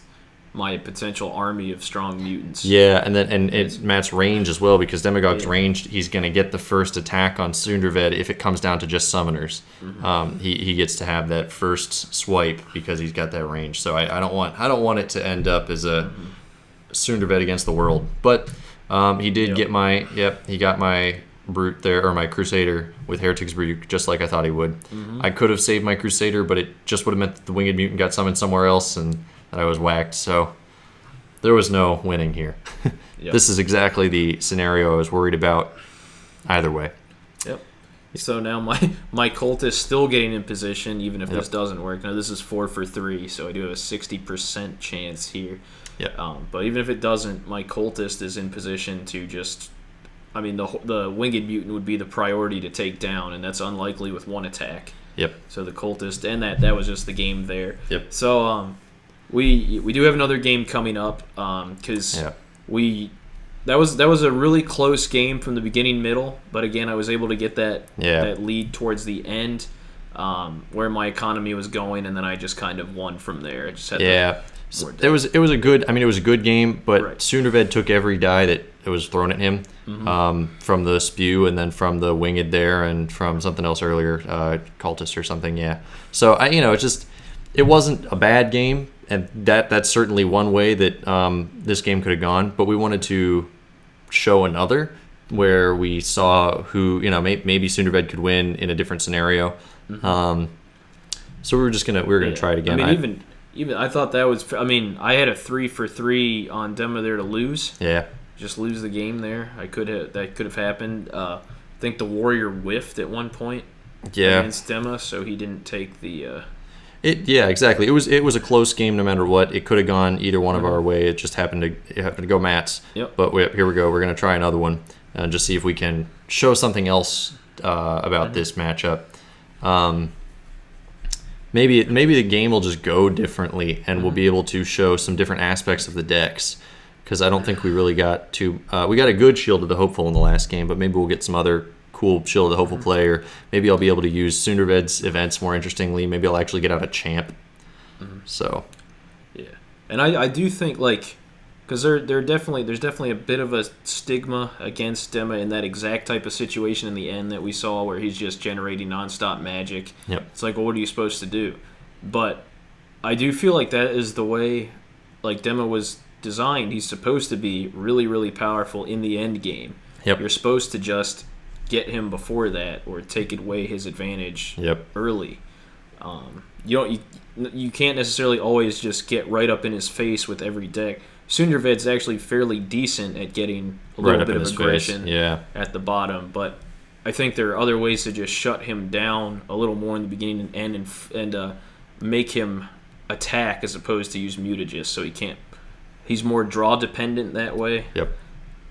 my potential army of strong mutants. Yeah, and it's Matt's range as well, because Demagogue's ranged. He's going to get the first attack on Sunderved if it comes down to just summoners. He gets to have that first swipe because he's got that range. So I don't want it to end up as a Sunderved against the world. But he did get he got my Brute there, or my Crusader with Heretic's Rebuke, just like I thought he would. I could have saved my Crusader, but it just would have meant that the Winged Mutant got summoned somewhere else and that I was whacked, so there was no winning here. This is exactly the scenario I was worried about either way. So now my cult is still getting in position, even if this doesn't work. Now this is 4 for 3, so I do have a 60% chance here. But even if it doesn't, my cultist is in position to just... I mean, the Winged Mutant would be the priority to take down, and that's unlikely with one attack. So the cultist, and that was just the game there. So we do have another game coming up, because that was a really close game from the beginning middle, but again I was able to get that lead towards the end, where my economy was going, and then I just kind of won from there. I just had it was a good game, but Sunderved took every die that was thrown at him, from the Spew and then from the Winged there and from something else earlier, Cultist or something. So it wasn't a bad game, and that's certainly one way that this game could have gone. But we wanted to show another where we saw who maybe Sunderved could win in a different scenario. So we were gonna try it again. I mean, even I thought that was. I mean, I had a 3 for 3 on Dema there to lose. Just lose the game there. That could have happened. I think the Warrior whiffed at one point against Dema, so he didn't take the. Exactly. It was a close game no matter what. It could have gone either one of our way. It just happened to go Matt's. But here we go. We're gonna try another one and just see if we can show something else about this matchup. Maybe the game will just go differently, and we'll be able to show some different aspects of the decks. Because I don't think we really got to... we got a good Shield of the Hopeful in the last game, but maybe we'll get some other cool Shield of the Hopeful play, or maybe I'll be able to use Sunderved's events more interestingly. Maybe I'll actually get out a champ. So... And I do think, because there's definitely a bit of a stigma against Dema in that exact type of situation in the end that we saw, where he's just generating nonstop magic. It's like, well, what are you supposed to do? But I do feel like that is the way Dema was designed. He's supposed to be really, really powerful in the end game. You're supposed to just get him before that, or take away his advantage early. You can't necessarily always just get right up in his face with every deck. Sunderved's actually fairly decent at getting a little bit of aggression at the bottom, but I think there are other ways to just shut him down a little more in the beginning and end and make him attack as opposed to use mutagen, so he can't. He's more draw dependent that way. Yep.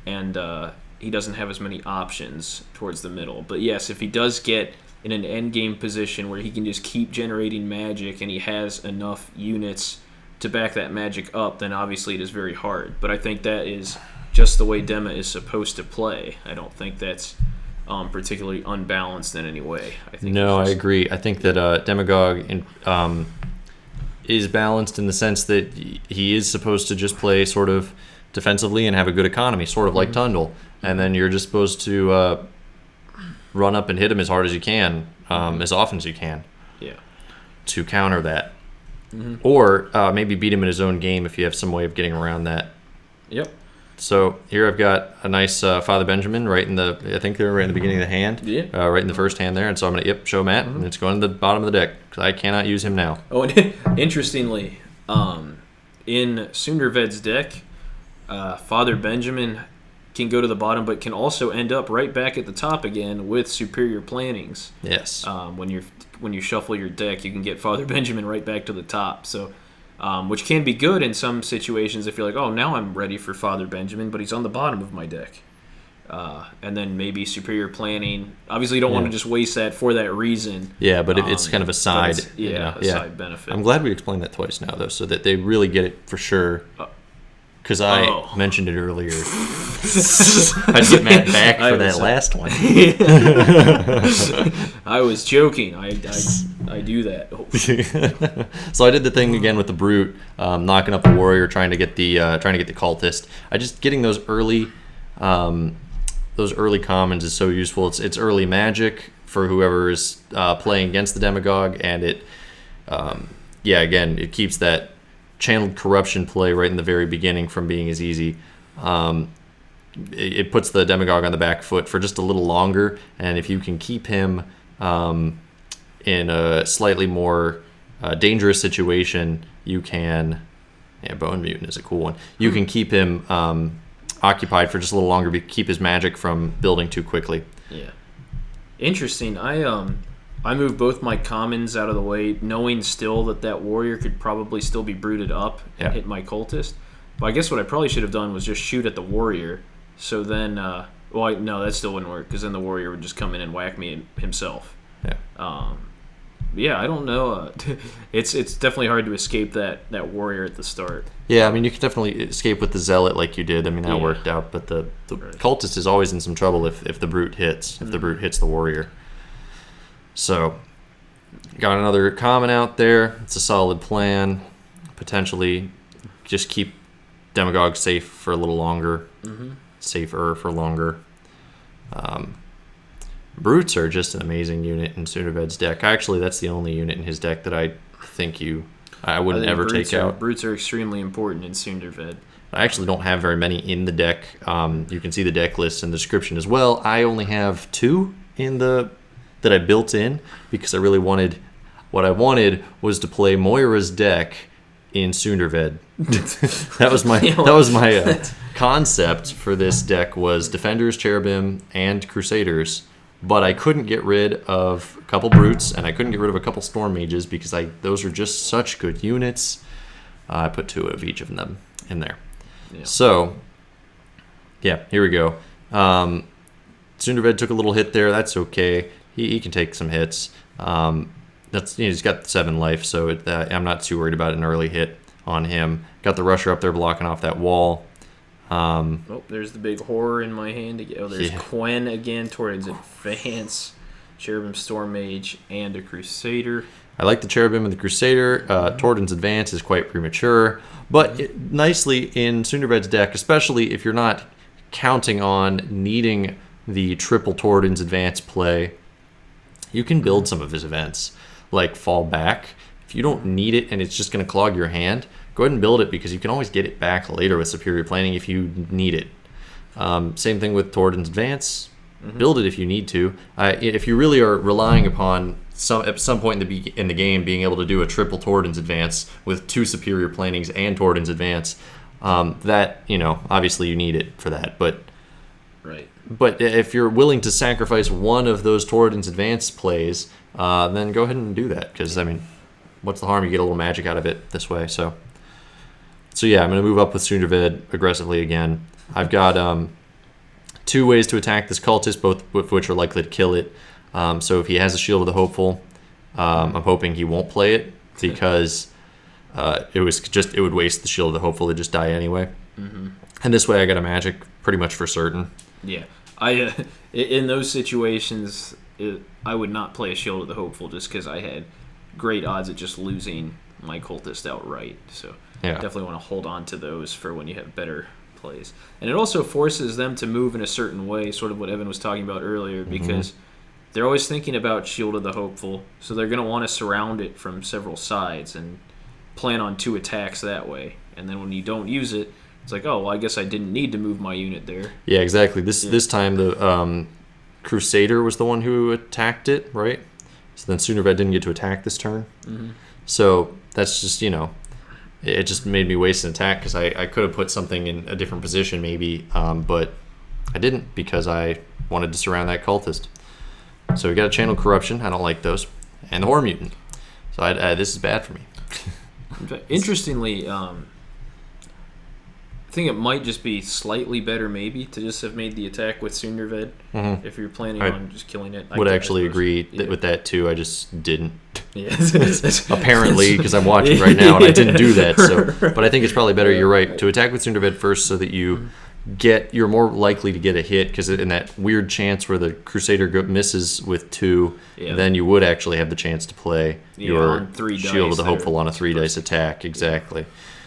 And he doesn't have as many options towards the middle. But yes, if he does get in an end game position where he can just keep generating magic and he has enough units to back that magic up, then obviously it is very hard. But I think that is just the way Dema is supposed to play. I don't think that's particularly unbalanced in any way. I agree. I think that Demagogue is balanced in the sense that he is supposed to just play sort of defensively and have a good economy, sort of like Tundle. And then you're just supposed to run up and hit him as hard as you can, as often as you can, to counter that. Or maybe beat him in his own game if you have some way of getting around that. Yep. So here I've got a nice Father Benjamin right in the, I think they're right in the beginning of the hand. Yeah. Right in the first hand there. And so I'm going to, show Matt. And it's going to the bottom of the deck because I cannot use him now. Oh, and interestingly, in Sunderved's deck, Father Benjamin can go to the bottom, but can also end up right back at the top again with superior plannings. Yes. When you shuffle your deck, you can get Father Benjamin right back to the top. So, which can be good in some situations if you're like, oh, now I'm ready for Father Benjamin, but he's on the bottom of my deck. And then maybe superior planning. Obviously, you don't want to just waste that for that reason. Yeah, but it's kind of a side. Side benefit. I'm glad we explained that twice now, though, so that they really get it for sure. Because I mentioned it earlier. I'd get Matt back for that last one. I was joking. I do that. So I did the thing again with the brute, knocking up the warrior, trying to get the cultist. Getting those early commons is so useful. It's early magic for whoever is playing against the Demagogue, and it it keeps that channeled corruption play right in the very beginning from being as easy. It puts the Demagogue on the back foot for just a little longer, and if you can keep him in a slightly more dangerous situation, you can. Yeah, Bone Mutant is a cool one. You can keep him occupied for just a little longer, keep his magic from building too quickly. Yeah, interesting. I moved both my commons out of the way, knowing still that warrior could probably still be brooded up and hit my cultist. But I guess what I probably should have done was just shoot at the warrior. So then, no, that still wouldn't work because then the warrior would just come in and whack me himself. Yeah. I don't know. It's definitely hard to escape that warrior at the start. Yeah, I mean, you could definitely escape with the Zealot like you did. I mean, that worked out. But the cultist is always in some trouble if the brute hits. If the brute hits the warrior. So, got another common out there. It's a solid plan. Potentially, just keep Demagogue safe for a little longer. Safer for longer. Brutes are just an amazing unit in Sunderved's deck. Actually, that's the only unit in his deck that I think I wouldn't ever take out. Brutes are extremely important in Sunderved. I actually don't have very many in the deck. You can see the deck list and the description as well. I only have 2 in that I built in because I really wanted. What I wanted was to play Moira's deck in Sunderved. that was my concept for this deck was Defenders, Cherubim, and Crusaders. But I couldn't get rid of a couple Brutes, and I couldn't get rid of a couple Storm Mages because those are just such good units. I put 2 of each of them in there. Yeah. So, here we go. Sunderved took a little hit there. That's okay. He can take some hits. He's got 7 life, so I'm not too worried about an early hit on him. Got the Rusher up there blocking off that wall. There's the big horror in my hand. There's Quen again, Torodin's Advance, Cherubim, Storm Mage, and a Crusader. I like the Cherubim and the Crusader. Torodin's Advance is quite premature, but nicely in Sunderved's deck, especially if you're not counting on needing the triple Torodin's Advance play, you can build some of his events, like Fall Back. If you don't need it and it's just going to clog your hand, go ahead and build it because you can always get it back later with Superior Planning if you need it. Same thing with Torodin's Advance. Build it if you need to. If you really are relying upon at some point in the game being able to do a triple Torodin's Advance with 2 Superior Plannings and Torodin's Advance, that obviously you need it for that. But But if you're willing to sacrifice one of those Torodin's advanced plays, then go ahead and do that. Because, I mean, what's the harm? You get a little magic out of it this way. So yeah, I'm going to move up with Sunderved aggressively again. I've got 2 ways to attack this Cultist, both of which are likely to kill it. So if he has a Shield of the Hopeful, I'm hoping he won't play it, because it would waste the Shield of the Hopeful to just die anyway. Mm-hmm. And this way I got a magic pretty much for certain. Yeah. In those situations, I would not play a Shield of the Hopeful just because I had great odds at just losing my Cultist outright. So definitely want to hold on to those for when you have better plays. And it also forces them to move in a certain way, sort of what Evan was talking about earlier, because they're always thinking about Shield of the Hopeful, so they're going to want to surround it from several sides and plan on 2 attacks that way. And then when you don't use it, it's like, oh, well, I guess I didn't need to move my unit there. Yeah, exactly. This time the Crusader was the one who attacked it, right? So then Sunderved didn't get to attack this turn. Mm-hmm. So that's just, it just made me waste an attack, because I could have put something in a different position maybe, but I didn't, because I wanted to surround that Cultist. So we got a Channel Corruption. I don't like those. And the Horror Mutant. So this is bad for me. Interestingly, I think it might just be slightly better maybe to just have made the attack with Sunderved if you're planning on just killing it. I would actually agree with that too. I just didn't. Yeah. Apparently, because I'm watching right now and I didn't do that. So, but I think it's probably better. You're right, to attack with Sunderved first, so that you're more likely to get a hit, because in that weird chance where the Crusader misses with 2, then you would actually have the chance to play your Shield of the Hopeful on a 3-dice attack. Exactly.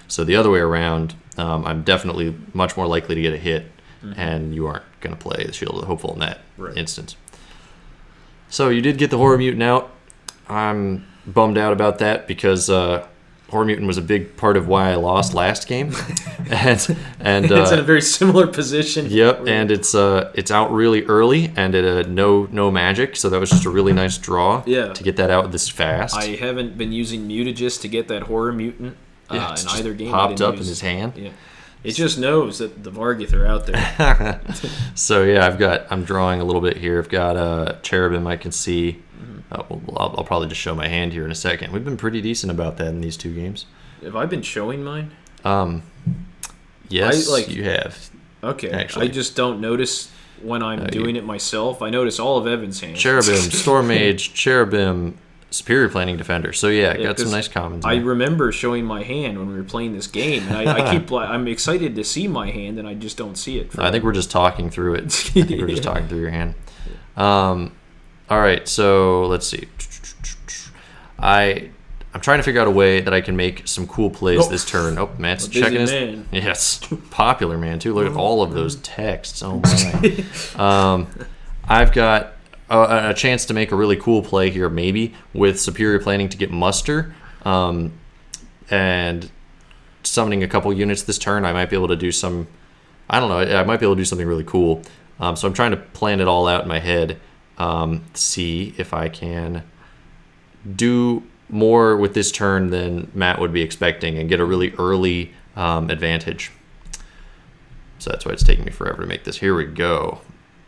So the other way around, I'm definitely much more likely to get a hit, and you aren't going to play the Shield of the Hopeful in that instance. So you did get the Horror Mutant out. I'm bummed out about that, because Horror Mutant was a big part of why I lost last game, and it's in a very similar position. Yep, and it's out really early, and it no magic, so that was just a really nice draw to get that out this fast. I haven't been using Mutagen to get that Horror Mutant in either game. Popped up in his hand. Yeah, it just knows that the Vargoth are out there. So yeah, I'm drawing a little bit here. I've got Cherubim. I can see. I'll probably just show my hand here in a second. We've been pretty decent about that in these 2 games. Have I been showing mine? Yes, you have. Okay. Actually, I just don't notice when I'm doing it myself. I notice all of Evan's hands. Cherubim, Storm Mage, Cherubim, Superior Planning Defender. So yeah, got some nice commons. I remember showing my hand when we were playing this game, and I'm excited to see my hand, and I just don't see it. I think we're just talking through it. I think we're just talking through your hand. All right, so let's see. I'm trying to figure out a way that I can make some cool plays this turn. Oh, Matt's checking his... Man. Yes, popular man, too. Look at all of those texts. Oh, my. I've got a chance to make a really cool play here, maybe, with Superior Planning to get Muster. And summoning a couple units this turn, I might be able to do some... I don't know. I might be able to do something really cool. So I'm trying to plan it all out in my head. See if I can do more with this turn than Matt would be expecting and get a really early advantage. So that's why it's taking me forever to make this. Here we go.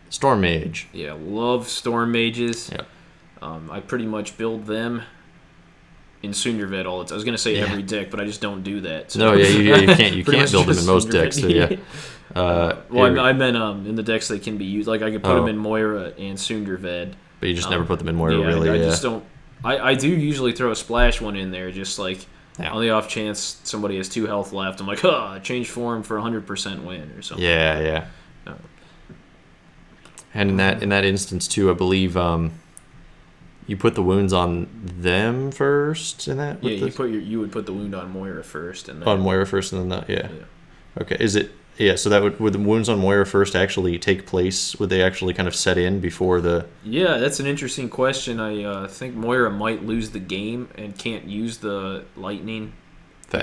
Storm Mage. Yeah, love Storm Mages. Yeah. I pretty much build them in Sunderved all the time. I was going to say every deck, but I just don't do that. So. No, you can't build them in most decks. So yeah. I meant in the decks they can be used. Like I could put them in Moira and Sunderved. But you just never put them in Moira, really. I just don't. I do usually throw a splash one in there, just like on the off chance somebody has 2 health left. I'm like, change form for 100% win or something. Yeah. And in that instance too, I believe you put the wounds on them first in that. You would put the wound on Moira first, and then, on Moira first, and then that. Yeah. Okay. Is it? Yeah. So that would the wounds on Moira first actually take place? Would they actually kind of set in before the? Yeah, that's an interesting question. I think Moira might lose the game and can't use the lightning.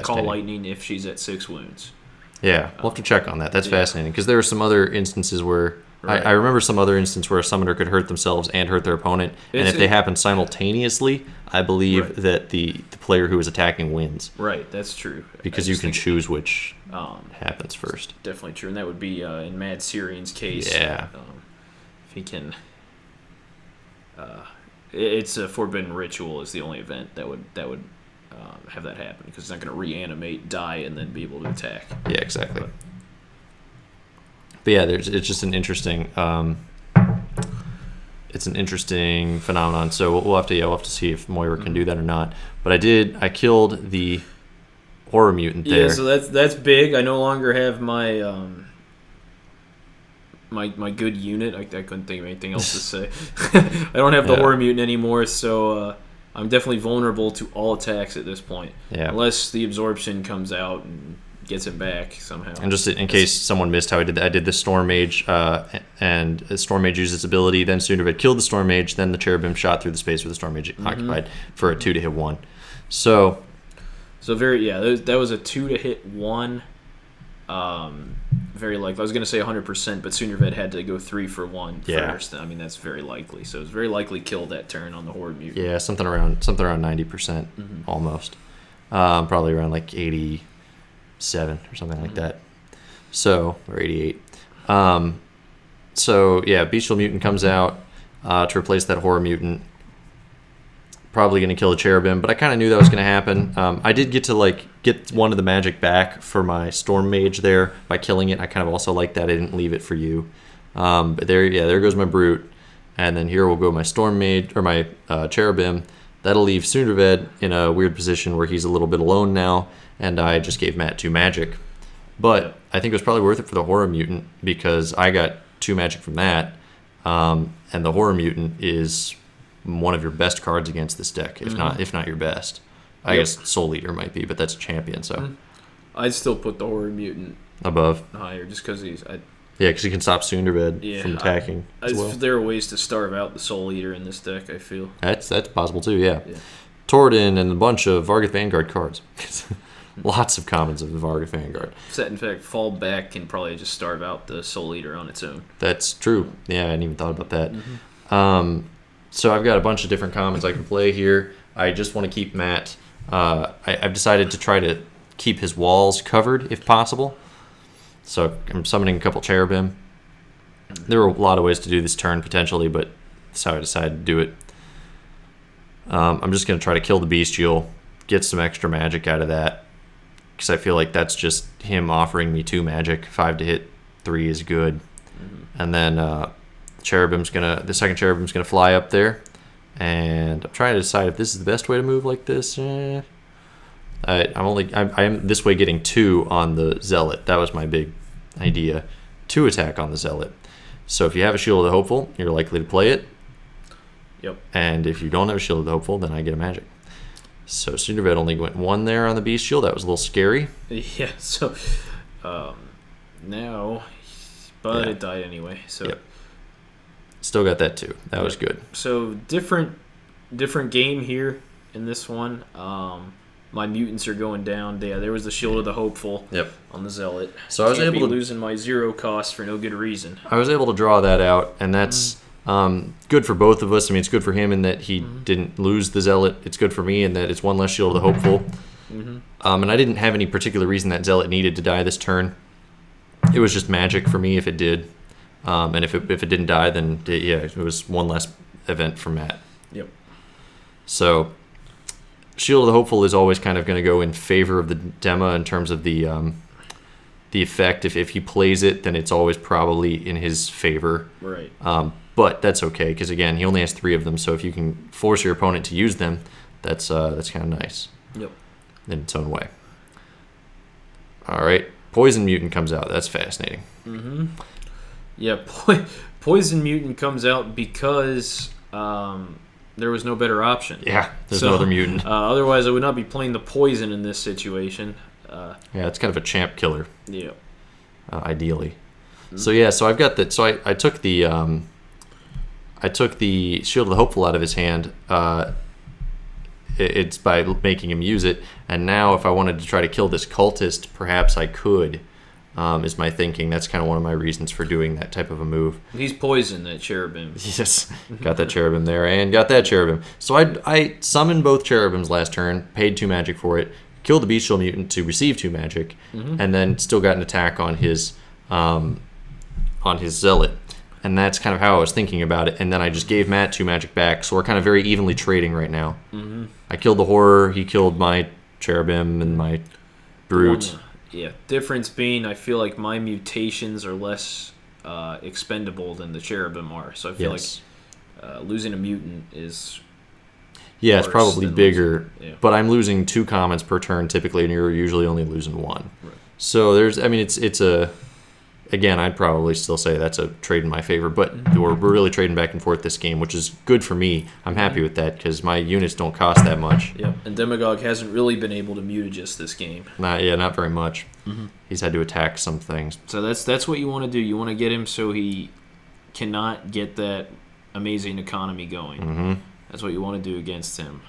Call lightning if she's at 6 wounds. Yeah, we'll have to check on that. That's fascinating, because there are some other instances where Right. I remember some other instance where a summoner could hurt themselves and hurt their opponent, and if they happen simultaneously, I believe that the player who is attacking wins. Right, that's true. Because you can choose which happens first. Definitely true, and that would be in Mad Syrian's case. Yeah. If he can... it's a Forbidden Ritual is the only event that would have that happen, because it's not going to reanimate, die, and then be able to attack. Yeah, exactly. But yeah, it's just an interesting it's an interesting phenomenon. So we'll have to see if Moira can do that or not. But I killed the horror mutant there. Yeah, so that's big. I no longer have my my good unit. I couldn't think of anything else to say. I don't have the horror mutant anymore, so I'm definitely vulnerable to all attacks at this point. Yeah. Unless the absorption comes out and gets it back somehow. And just in case someone missed how I did that, I did the Storm Mage, and the Storm Mage used its ability, then Sunderved killed the Storm Mage, then the Cherubim shot through the space where the Storm Mage occupied for a 2 to hit 1. So that was a 2 to hit 1. Very likely. I was going to say 100%, but Sunderved had to go 3 for 1 first. I mean, that's very likely. So it's very likely killed that turn on the Horde Mutant. Yeah, something around 90% almost. Probably around like 87 or something like that. So, or 88. So yeah, Bestial Mutant comes out to replace that Horror Mutant. Probably going to kill the Cherubim, but I kind of knew that was going to happen. I did get to get one of the magic back for my Storm Mage there by killing it. I kind of also like that. I didn't leave it for you. But there goes my Brute. And then here will go my Storm Mage, or my Cherubim. That'll leave Sunderved in a weird position where he's a little bit alone now, and I just gave Matt 2 magic. But I think it was probably worth it for the Horror Mutant, because I got 2 magic from that, and the Horror Mutant is one of your best cards against this deck, if not your best. I guess Soul Eater might be, but that's a champion, so. I'd still put the Horror Mutant above higher, just because he's... because he can stop Sunderved from attacking as well. There are ways to starve out the Soul Eater in this deck, I feel. That's possible too, yeah. Torodin and a bunch of Vargoth Vanguard cards. Lots of commons of the Vargoth Vanguard. In fact, Fall Back can probably just starve out the Soul Eater on its own. That's true. Yeah, I hadn't even thought about that. So I've got a bunch of different commons I can play here. I just want to keep Matt. I've decided to try to keep his walls covered if possible. So I'm summoning a couple Cherubim. There were a lot of ways to do this turn potentially, but that's how I decided to do it. I'm just going to try to kill the Bestial, get some extra magic out of that, because I feel like that's just him offering me 2 magic. 5 to hit 3 is good. And then the second Cherubim's gonna fly up there, and I'm trying to decide if this is the best way to move like this. I am this way getting 2 on the Zealot. That was my big idea. 2 attack on the Zealot. So if you have a Shield of the Hopeful, you're likely to play it. Yep. And if you don't have a Shield of the Hopeful, then I get a magic. So Sunderved only went 1 there on the Bestial. That was a little scary. Yeah. So now, but it died anyway. So. Still got that too. That was good. So different game here in this one. My mutants are going down. Yeah, there was the Shield of the Hopeful on the Zealot. So I was able to losing my 0 cost for no good reason. I was able to draw that out, and that's good for both of us. I mean, it's good for him in that he didn't lose the Zealot. It's good for me in that it's 1 less Shield of the Hopeful. And I didn't have any particular reason that Zealot needed to die this turn. It was just magic for me if it did. And if it didn't die, then it was 1 less event for Matt. Yep. So Shield of the Hopeful is always kind of going to go in favor of the Dema in terms of the effect. If he plays it, then it's always probably in his favor. Right. But that's okay, because again, he only has 3 of them. So if you can force your opponent to use them, that's kind of nice. Yep. In its own way. All right. Poison Mutant comes out. That's fascinating. Yeah, Poison Mutant comes out because there was no better option. Yeah, there's no other mutant. Otherwise, I would not be playing the Poison in this situation. It's kind of a champ killer. Yeah. Ideally. So I've got that. So I took the Shield of the Hopeful out of his hand. It's by making him use it. And now, if I wanted to try to kill this Cultist, perhaps I could. is my thinking. That's kind of one of my reasons for doing that type of a move. He's poisoned, that Cherubim. Yes, got that Cherubim there, and got that Cherubim. So I summoned both Cherubims last turn, paid 2 magic for it, killed the Bestial Mutant to receive 2 magic, and then still got an attack on his Zealot. And that's kind of how I was thinking about it. And then I just gave Matt 2 magic back, so we're kind of very evenly trading right now. I killed the Horror, he killed my Cherubim and my Brute. Yeah, difference being I feel like my mutations are less expendable than the Cherubim are. So I feel like losing a mutant is it's probably bigger. Yeah. But I'm losing 2 commons per turn typically, and you're usually only losing 1. Right. So it's a... Again, I'd probably still say that's a trade in my favor, but we're really trading back and forth this game, which is good for me. I'm happy with that because my units don't cost that much. Yep, and Demagogue hasn't really been able to mutagen this game. Not very much. He's had to attack some things. So that's what you want to do. You want to get him so he cannot get that amazing economy going. That's what you want to do against him.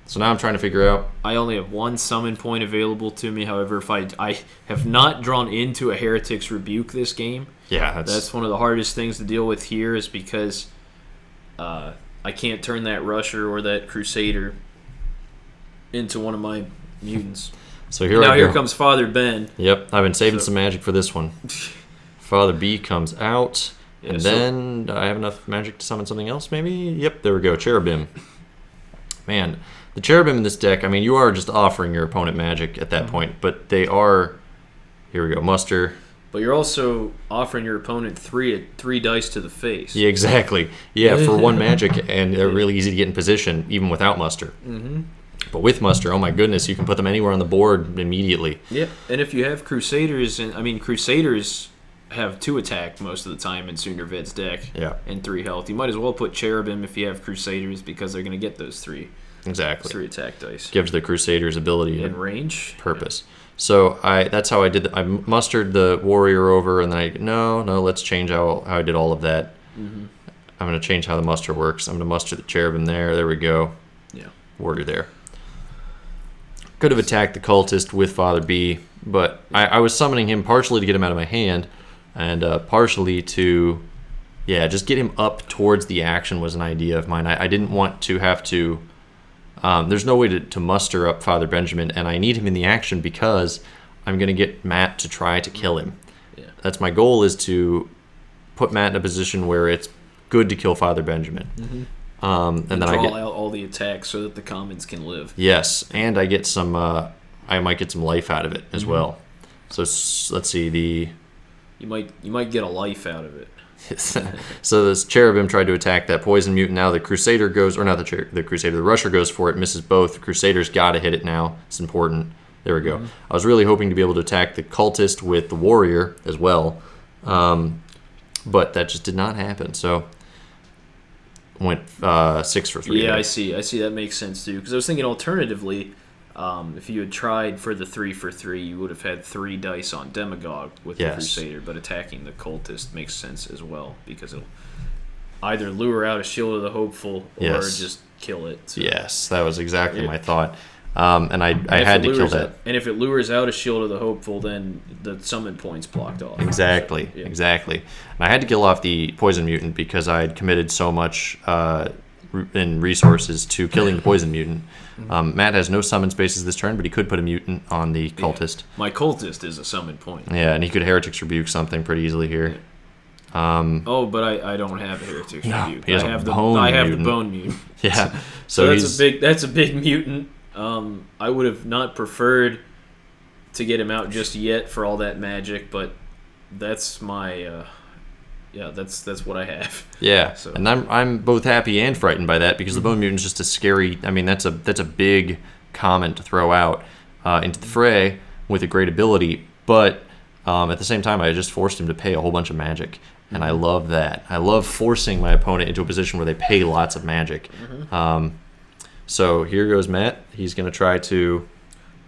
So now I'm trying to figure out... I only have 1 summon point available to me. However, if I have not drawn into a Heretic's Rebuke this game. Yeah, that's one of the hardest things to deal with here is because I can't turn that Rusher or that Crusader into one of my mutants. So here comes Father Ben. Yep, I've been saving some magic for this one. Father B comes out, and then I have enough magic to summon something else, maybe? Yep, there we go, Cherubim. Man... The Cherubim in this deck, I mean, you are just offering your opponent magic at that point, but they are... Here we go, muster. But you're also offering your opponent 3 dice to the face. Yeah, exactly. Yeah, for 1 magic, and they're really easy to get in position, even without muster. But with muster, oh my goodness, you can put them anywhere on the board immediately. Yeah, and if you have Crusaders, Crusaders have 2 attack most of the time in SummoNerds deck, and 3 health. You might as well put Cherubim if you have Crusaders because they're going to get those 3. Exactly. 3 attack dice. Gives the Crusaders ability and range. Purpose. Yeah. So that's how I did I mustered the Warrior over, and then no, let's change how I did all of that. I'm going to change how the muster works. I'm going to muster the Cherubim there. There we go. Yeah. Warrior there. Could have attacked the Cultist with Father B, but I was summoning him partially to get him out of my hand, and partially to, just get him up towards the action was an idea of mine. I didn't want to have to... there's no way to muster up Father Benjamin, and I need him in the action because I'm going to get Matt to try to kill him. Yeah. That's my goal, is to put Matt in a position where it's good to kill Father Benjamin. And then I get out all the attacks so that the commons can live. Yes, and I get some. I might get some life out of it as well. So let's see You might get a life out of it. So this Cherubim tried to attack that poison mutant. Now the Crusader goes, or not the Crusader, the Rusher goes for it, misses both. The Crusader's got to hit it now. It's important. There we go. I was really hoping to be able to attack the Cultist with the Warrior as well, but that just did not happen. So went 6 for 3. Yeah, there. I see. That makes sense too. Because I was thinking alternatively, if you had tried for the 3 for 3, you would have had 3 dice on Demagogue with the Crusader, but attacking the Cultist makes sense as well because it'll either lure out a Shield of the Hopeful or just kill it. So. Yes, that was exactly my thought. And I had to kill that. And if it lures out a Shield of the Hopeful, then the summon point's blocked off. Exactly, exactly. And I had to kill off the Poison Mutant because I had committed so much in resources to killing the Poison Mutant. Matt has no summon spaces this turn, but he could put a mutant on the Cultist. My Cultist is a summon point. Yeah, and he could Heretic's Rebuke something pretty easily here. But I don't have a Heretic's Rebuke. He has I have the Bone Mutant. Yeah, so that's a big mutant. I would have not preferred to get him out just yet for all that magic, but that's my that's what I have. Yeah, so. And I'm both happy and frightened by that because the Bone Mutant's just a scary. I mean, that's a big comment to throw out into the fray with a great ability, but at the same time, I just forced him to pay a whole bunch of magic, and I love that. I love forcing my opponent into a position where they pay lots of magic. So here goes Matt. He's going to try to.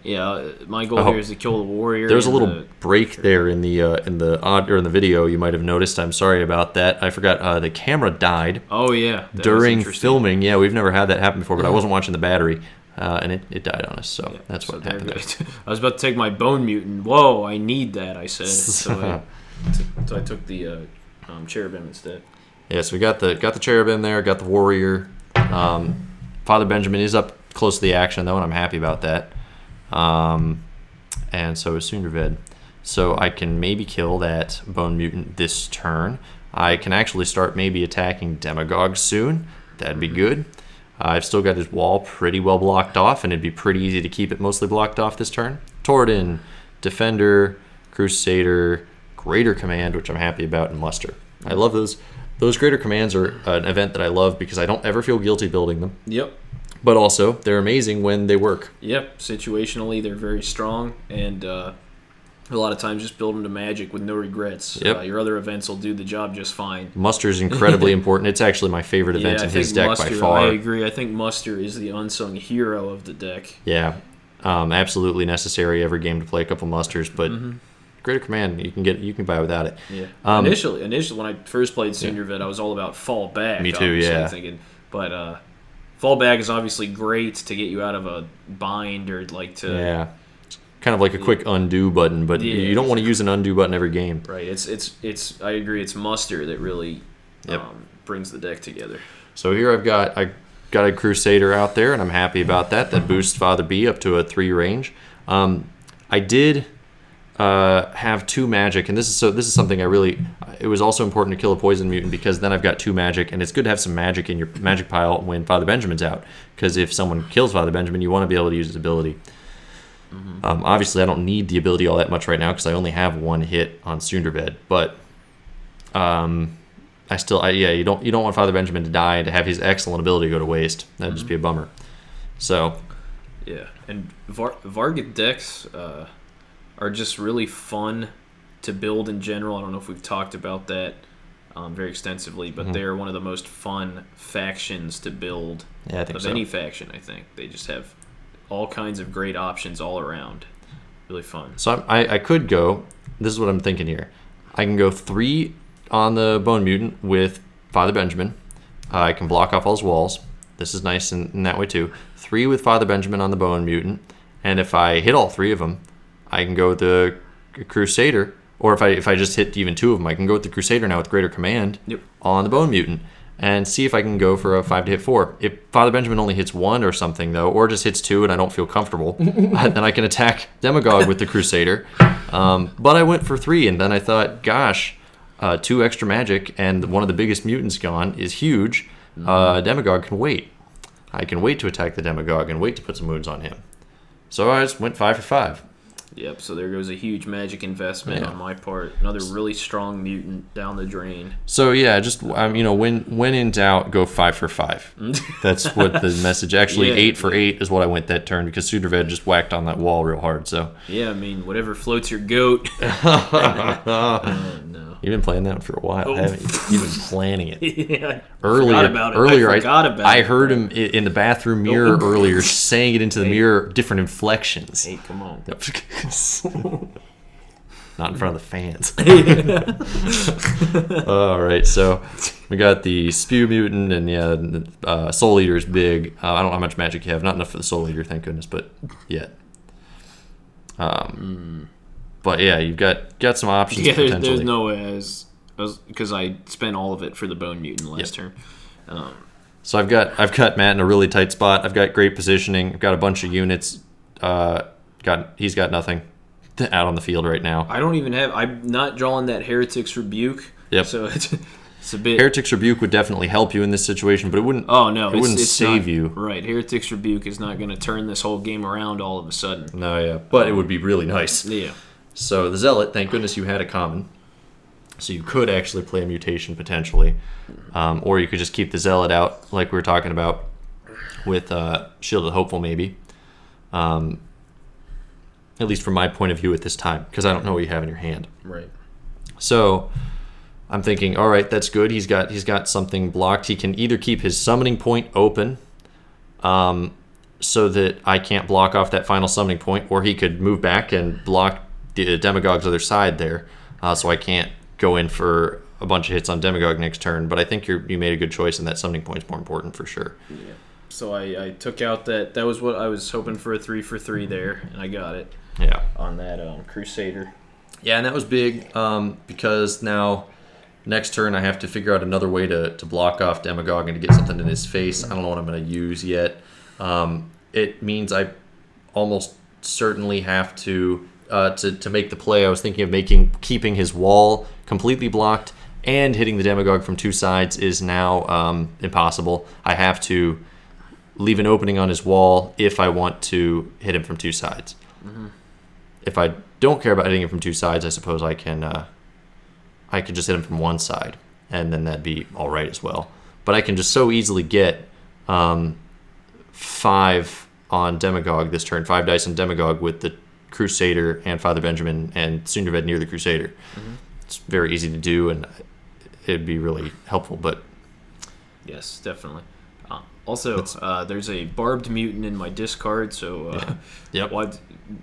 Yeah, my goal here is to kill the Warrior. There's a little break there in the video. You might have noticed. I'm sorry about that. I forgot the camera died. Oh yeah, during filming. Yeah, we've never had that happen before. But I wasn't watching the battery. and it died on us. So that's what happened there. I was about to take my Bone Mutant. Whoa, I need that, I said. So I took the Cherubim instead. Yeah, so we got the Cherubim there, got the Warrior. Father Benjamin is up close to the action, though, and I'm happy about that. And so is Sunderved. So I can maybe kill that Bone Mutant this turn. I can actually start maybe attacking Demagogue soon. That'd be good. I've still got his wall pretty well blocked off, and it'd be pretty easy to keep it mostly blocked off this turn. Torodin, Defender, Crusader, Greater Command, which I'm happy about, and Muster. I love those. Those Greater Commands are an event that I love because I don't ever feel guilty building them. Yep. But also, they're amazing when they work. Yep. Situationally, they're very strong, and a lot of times just build them to magic with no regrets. Yep. Your other events will do the job just fine. Muster is incredibly important. It's actually my favorite event in his deck by far. I agree. I think Muster is the unsung hero of the deck. Yeah. Absolutely necessary every game to play a couple Musters, but Greater Command, you can buy without it. Yeah. Initially, when I first played Sunderved, I was all about fall back. Me too, yeah. But fall back is obviously great to get you out of a bind or like to... Yeah. Kind of like a quick undo button, but you don't want to use an undo button every game. Right. It's. I agree. It's Muster that really brings the deck together. So here I got a Crusader out there, and I'm happy about that. That boosts Father B up to a 3 range. I did have 2 magic, and this is something I really. It was also important to kill a poison mutant because then I've got 2 magic, and it's good to have some magic in your magic pile when Father Benjamin's out. Because if someone kills Father Benjamin, you want to be able to use his ability. Obviously, I don't need the ability all that much right now because I only have 1 hit on Sunderved. But you don't want Father Benjamin to die and to have his excellent ability go to waste. That'd just be a bummer. So yeah, and Varget decks are just really fun to build in general. I don't know if we've talked about that very extensively, but they're one of the most fun factions to build of any faction. I think they just have all kinds of great options all around. Really fun. So I could go, this is what I'm thinking here. I can go 3 on the Bone Mutant with Father Benjamin. I can block off all his walls. This is nice in that way too. 3 with Father Benjamin on the Bone Mutant. And if I hit all 3 of them, I can go with the Crusader. Or if I just hit even 2 of them, I can go with the Crusader now with Greater Command on the Bone Mutant. And see if I can go for a 5 to hit 4. If Father Benjamin only hits 1 or something, though, or just hits 2 and I don't feel comfortable, then I can attack Demagogue with the Crusader. But I went for 3, and then I thought, gosh, 2 extra magic and one of the biggest mutants gone is huge. Demagogue can wait. I can wait to attack the Demagogue and wait to put some wounds on him. So I just went 5 for 5. Yep, so there goes a huge magic investment on my part. Another really strong mutant down the drain. So yeah, just when in doubt, go 5 for 5. That's what the message. Actually, 8 for 8 is what I went that turn because Sunderved just whacked on that wall real hard. So yeah, I mean whatever floats your goat. No. You've been playing that for a while, haven't you? You've been planning it. Yeah. Earlier, I heard him in the bathroom mirror earlier saying it into the mirror, different inflections. Hey, come on. Not in front of the fans. All right, so we got the Spew Mutant, and Soul Eater is big. I don't know how much magic you have. Not enough for the Soul Eater, thank goodness, but yet. But yeah, you've got some options potentially. There's no way because I spent all of it for the Bone Mutant last turn. So I've got Matt in a really tight spot. I've got great positioning. I've got a bunch of units. He's got nothing out on the field right now. I don't even have. I'm not drawing that Heretic's Rebuke. Yep. So it's a bit. Heretic's Rebuke would definitely help you in this situation, but it wouldn't. Oh no, it wouldn't save you. Right. Heretic's Rebuke is not going to turn this whole game around all of a sudden. No, yeah, but it would be really nice. Yeah. So the Zealot, thank goodness you had a common. So you could actually play a mutation potentially. Or you could just keep the Zealot out like we were talking about with Shield of the Hopeful maybe. At least from my point of view at this time, because I don't know what you have in your hand. Right. So I'm thinking, all right, that's good. He's got something blocked. He can either keep his summoning point open so that I can't block off that final summoning point, or he could move back and block the Demagogue's other side there, so I can't go in for a bunch of hits on Demagogue next turn. But I think you made a good choice, and that summoning point's more important for sure. Yeah. So I took out that was what I was hoping for, a 3 for 3 there, and I got it. Yeah. On that Crusader. Yeah, and that was big because now next turn I have to figure out another way to block off Demagogue and to get something in his face. I don't know what I'm going to use yet. It means I almost certainly have to make the play I was thinking of keeping his wall completely blocked, and hitting the Demagogue from 2 sides is now impossible. I have to leave an opening on his wall if I want to hit him from 2 sides. Mm-hmm. If I don't care about hitting him from 2 sides, I suppose I can just hit him from 1 side, and then that'd be all right as well. But I can just so easily get 5 on Demagogue this turn, 5 dice on Demagogue with the Crusader and Father Benjamin and Sunderved near the Crusader. Mm-hmm. It's very easy to do, and it'd be really helpful. But yes, definitely. Also, there's a Barbed Mutant in my discard, so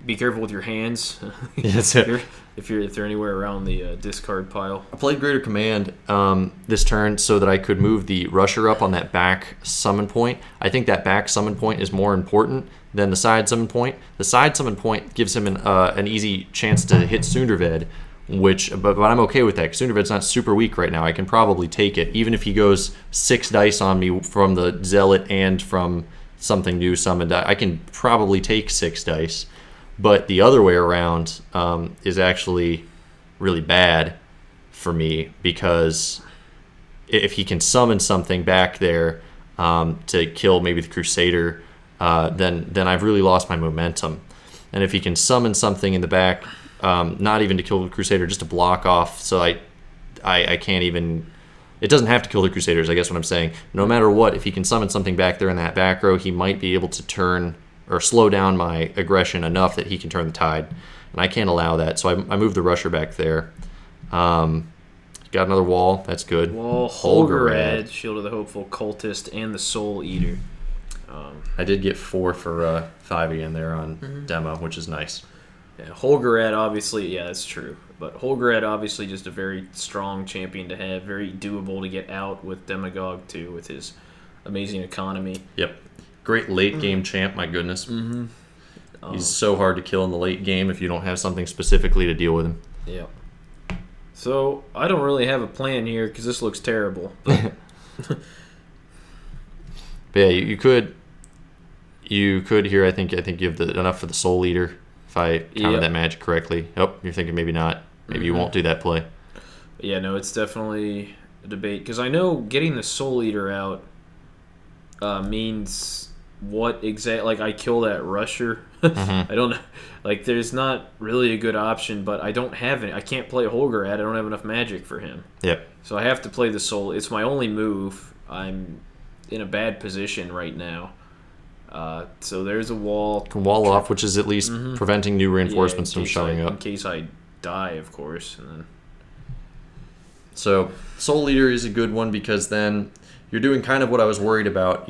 be careful with your hands if they're anywhere around the discard pile. I played Greater Command this turn so that I could move the Rusher up on that back summon point. I think that back summon point is more important than the side summon point. The side summon point gives him an easy chance to hit Sunderved, but I'm okay with that, because Sunderved's not super weak right now. I can probably take it, even if he goes 6 dice on me from the Zealot and from something new summoned. I can probably take 6 dice, but the other way around is actually really bad for me, because if he can summon something back there to kill maybe the Crusader, then I've really lost my momentum. And if he can summon something in the back, not even to kill the Crusader, just to block off, so I can't even... It doesn't have to kill the Crusaders, I guess what I'm saying. No matter what, if he can summon something back there in that back row, he might be able to turn or slow down my aggression enough that he can turn the tide. And I can't allow that, so I moved the Rusher back there. Got another wall, that's good. Wall, Hulgorad, Shield of the Hopeful, Cultist, and the Soul Eater. I did get 4 for 5 again there on Dema, which is nice. Yeah, Hulgorad, obviously, yeah, that's true. But Hulgorad, obviously, just a very strong champion to have, very doable to get out with Demagogue, too, with his amazing economy. Yep. Great late game champ, my goodness. Mm-hmm. He's so hard to kill in the late game if you don't have something specifically to deal with him. Yeah. So, I don't really have a plan here, because this looks terrible. But yeah, you could here, I think you have enough for the Soul Eater. If I counted that magic correctly. Oh, you're thinking maybe not. Maybe you won't do that play. Yeah, no, it's definitely a debate. Because I know getting the Soul Eater out means what exactly... Like, I kill that Rusher. I don't know. Like, there's not really a good option, but I don't have any. I can't play Hulgorad. I don't have enough magic for him. Yep. So I have to play the Soul. It's my only move. I'm in a bad position right now. So there's a wall. Can wall off, which is at least preventing new reinforcements from showing up. In case I die, of course. And then... So Soul Eater is a good one, because then you're doing kind of what I was worried about.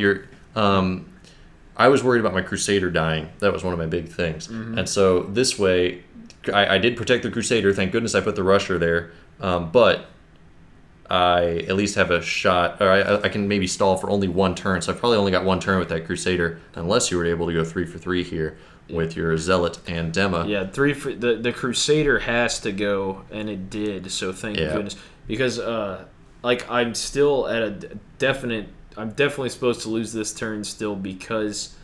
I was worried about my Crusader dying. That was one of my big things. And so this way, I did protect the Crusader. Thank goodness I put the Rusher there. But I at least have a shot, or I can maybe stall for only 1 turn, so I probably only got 1 turn with that Crusader, unless you were able to go 3 for 3 here with your Zealot and Dema. Yeah, 3 for the Crusader has to go, and it did, so thank goodness. Because I'm still at a definite... I'm definitely supposed to lose this turn still, because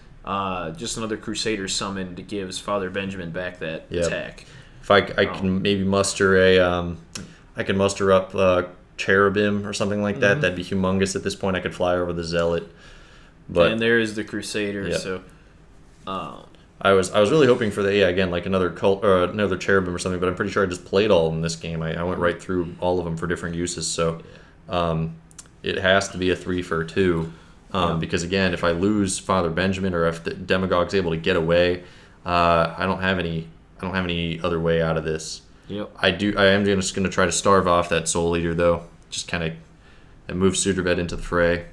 just another Crusader summoned gives Father Benjamin back that attack. If I can maybe muster I can muster up Cherubim or something like that. That'd be humongous at this point. I could fly over the Zealot. And there is the Crusader. Yep. So I was really hoping for like another another Cherubim or something, but I'm pretty sure I just played all of them this game. I went right through all of them for different uses. So it has to be a 3 for 2. Because again, if I lose Father Benjamin, or if the Demagogue's able to get away, I don't have any other way out of this. Yep. I am just going to try to starve off that Soul Eater, though. Just kind of move Sunderved into the fray.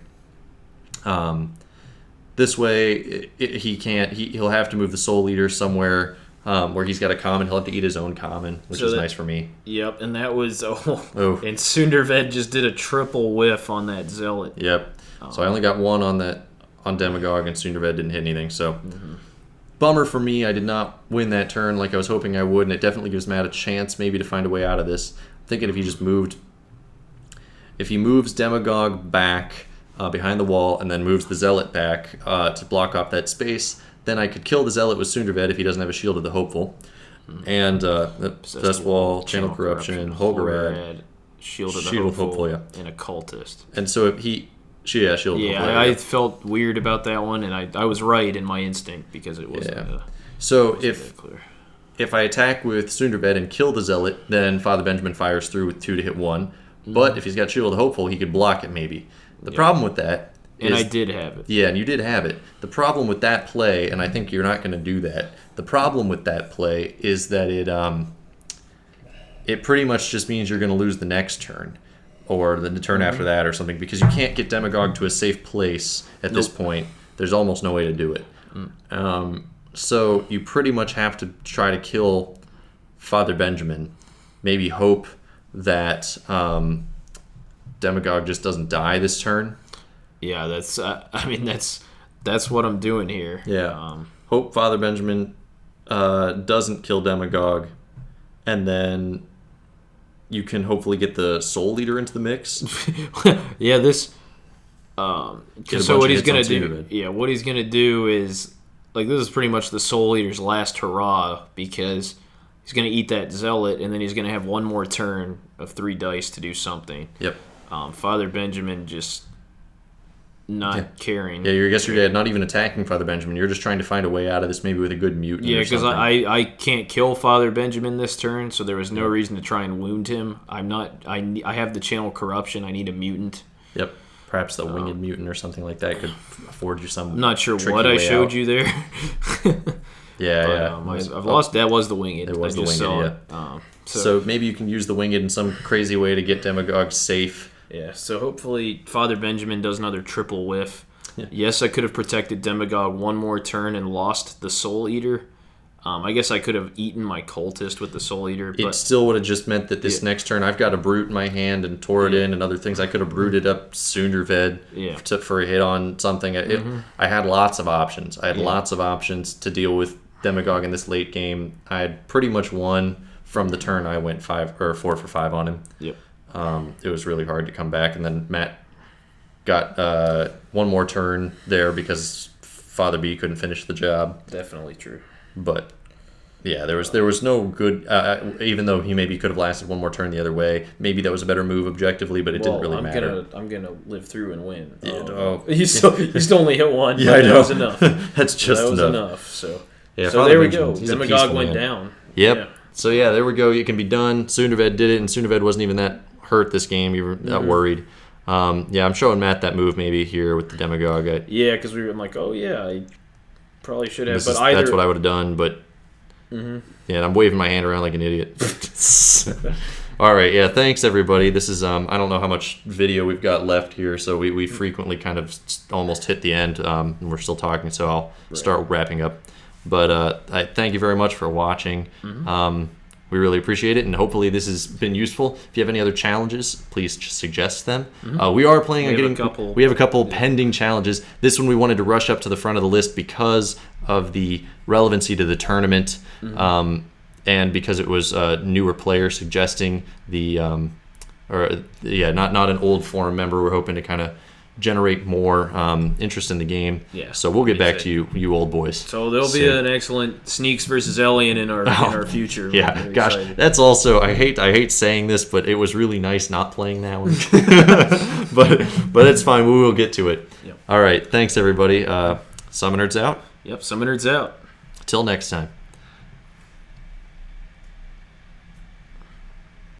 This way, he can't. He'll have to move the Soul Eater somewhere where he's got a common. He'll have to eat his own common, which is nice for me. Yep, and that was... And Sunderved just did a triple whiff on that Zealot. Yep. So I only got 1 on on Demagogue, and Sunderved didn't hit anything. So, bummer for me. I did not win that turn like I was hoping I would, and it definitely gives Matt a chance maybe to find a way out of this. I'm thinking if he just moved... If he moves Demagogue back behind the wall and then moves the Zealot back to block off that space, then I could kill the Zealot with Sunderved if he doesn't have a Shield of the Hopeful. And Possessed Wall, Channel Corruption, Hulgorad, Shield of the Hopeful, and a Cultist. And so if he... Shield of Hopeful. Yeah, I felt weird about that one, and I was right in my instinct because it wasn't... So if I attack with Sunderved and kill the Zealot, then Father Benjamin fires through with 2 to hit 1. But if he's got Shield of the Hopeful, he could block it maybe. The problem with that is... And I did have it. Yeah, and you did have it. The problem with that play, and I think you're not going to do that, the problem with that play is that it pretty much just means you're going to lose the next turn. Or the turn after that or something, because you can't get Demagogue to a safe place at this point. There's almost no way to do it. So you pretty much have to try to kill Father Benjamin. Maybe hope that Demagogue just doesn't die this turn. Yeah, that's what I'm doing here. Yeah. Hope Father Benjamin doesn't kill Demagogue, and then you can hopefully get the Soul Eater into the mix. Yeah, this. So what he's gonna do? Yeah, what he's gonna do is this is pretty much the Soul Eater's last hurrah, because he's gonna eat that Zealot, and then he's gonna have one more turn of 3 dice to do something. Yep. Father Benjamin just not caring. Yeah, I guess you're not even attacking Father Benjamin. You're just trying to find a way out of this, maybe with a good mutant. Yeah, because I can't kill Father Benjamin this turn, so there was no reason to try and wound him. I have the Channel Corruption. I need a mutant. Yep. Perhaps the Winged Mutant or something like that could afford you some. I'm not sure what I showed you there. Yeah. I've lost. That was the Winged. It was the Winged, yeah. So maybe you can use the Winged in some crazy way to get Demagogue safe. Yeah, so hopefully Father Benjamin does another triple whiff. Yeah. Yes, I could have protected Demagogue one more turn and lost the Soul Eater. I guess I could have eaten my Cultist with the Soul Eater. But it still would have just meant that this next turn I've got a Brute in my hand and Torodin and other things. I could have Bruted up Sunderved for a hit on something. I had lots of options. I had lots of options to deal with Demagogue in this late game. I had pretty much won from the turn I went 4 for 5 on him. Yep. It was really hard to come back, and then Matt got one more turn there because Father B couldn't finish the job. Definitely true. But yeah, there was no good. Even though he maybe could have lasted one more turn the other way, maybe that was a better move objectively, but it didn't really matter. I'm gonna live through and win. You still only hit one. Yeah, I know. That was enough. That's just enough. So Father there we go. Benjamin's Demagogue went down. Yep. Yeah. So yeah, there we go. It can be done. Sunderved did it, and Sunderved wasn't even that hurt this game. You were not worried. I'm showing Matt that move maybe here with the Demagogue. Because we were like, I probably should have. That's what I would have done, but and I'm waving my hand around like an idiot. All right, thanks everybody. This is I don't know how much video we've got left here, so we frequently kind of almost hit the end, and we're still talking, so I'll start wrapping up. But I thank you very much for watching. We really appreciate it, and hopefully this has been useful. If you have any other challenges, please suggest them. We are planning on getting... We have a couple pending challenges. This one we wanted to rush up to the front of the list because of the relevancy to the tournament, and because it was a newer player suggesting the... not an old forum member. We're hoping to kind of generate more interest in the game. Yeah. So we'll get back to you old boys. So there'll be an excellent Sneaks versus Alien in our future. Yeah, gosh, that's also I hate saying this, but it was really nice not playing that one. but it's fine. We will get to it. Yep. All right. Thanks everybody. SummoNerds out. Yep. SummoNerds out. Till next time.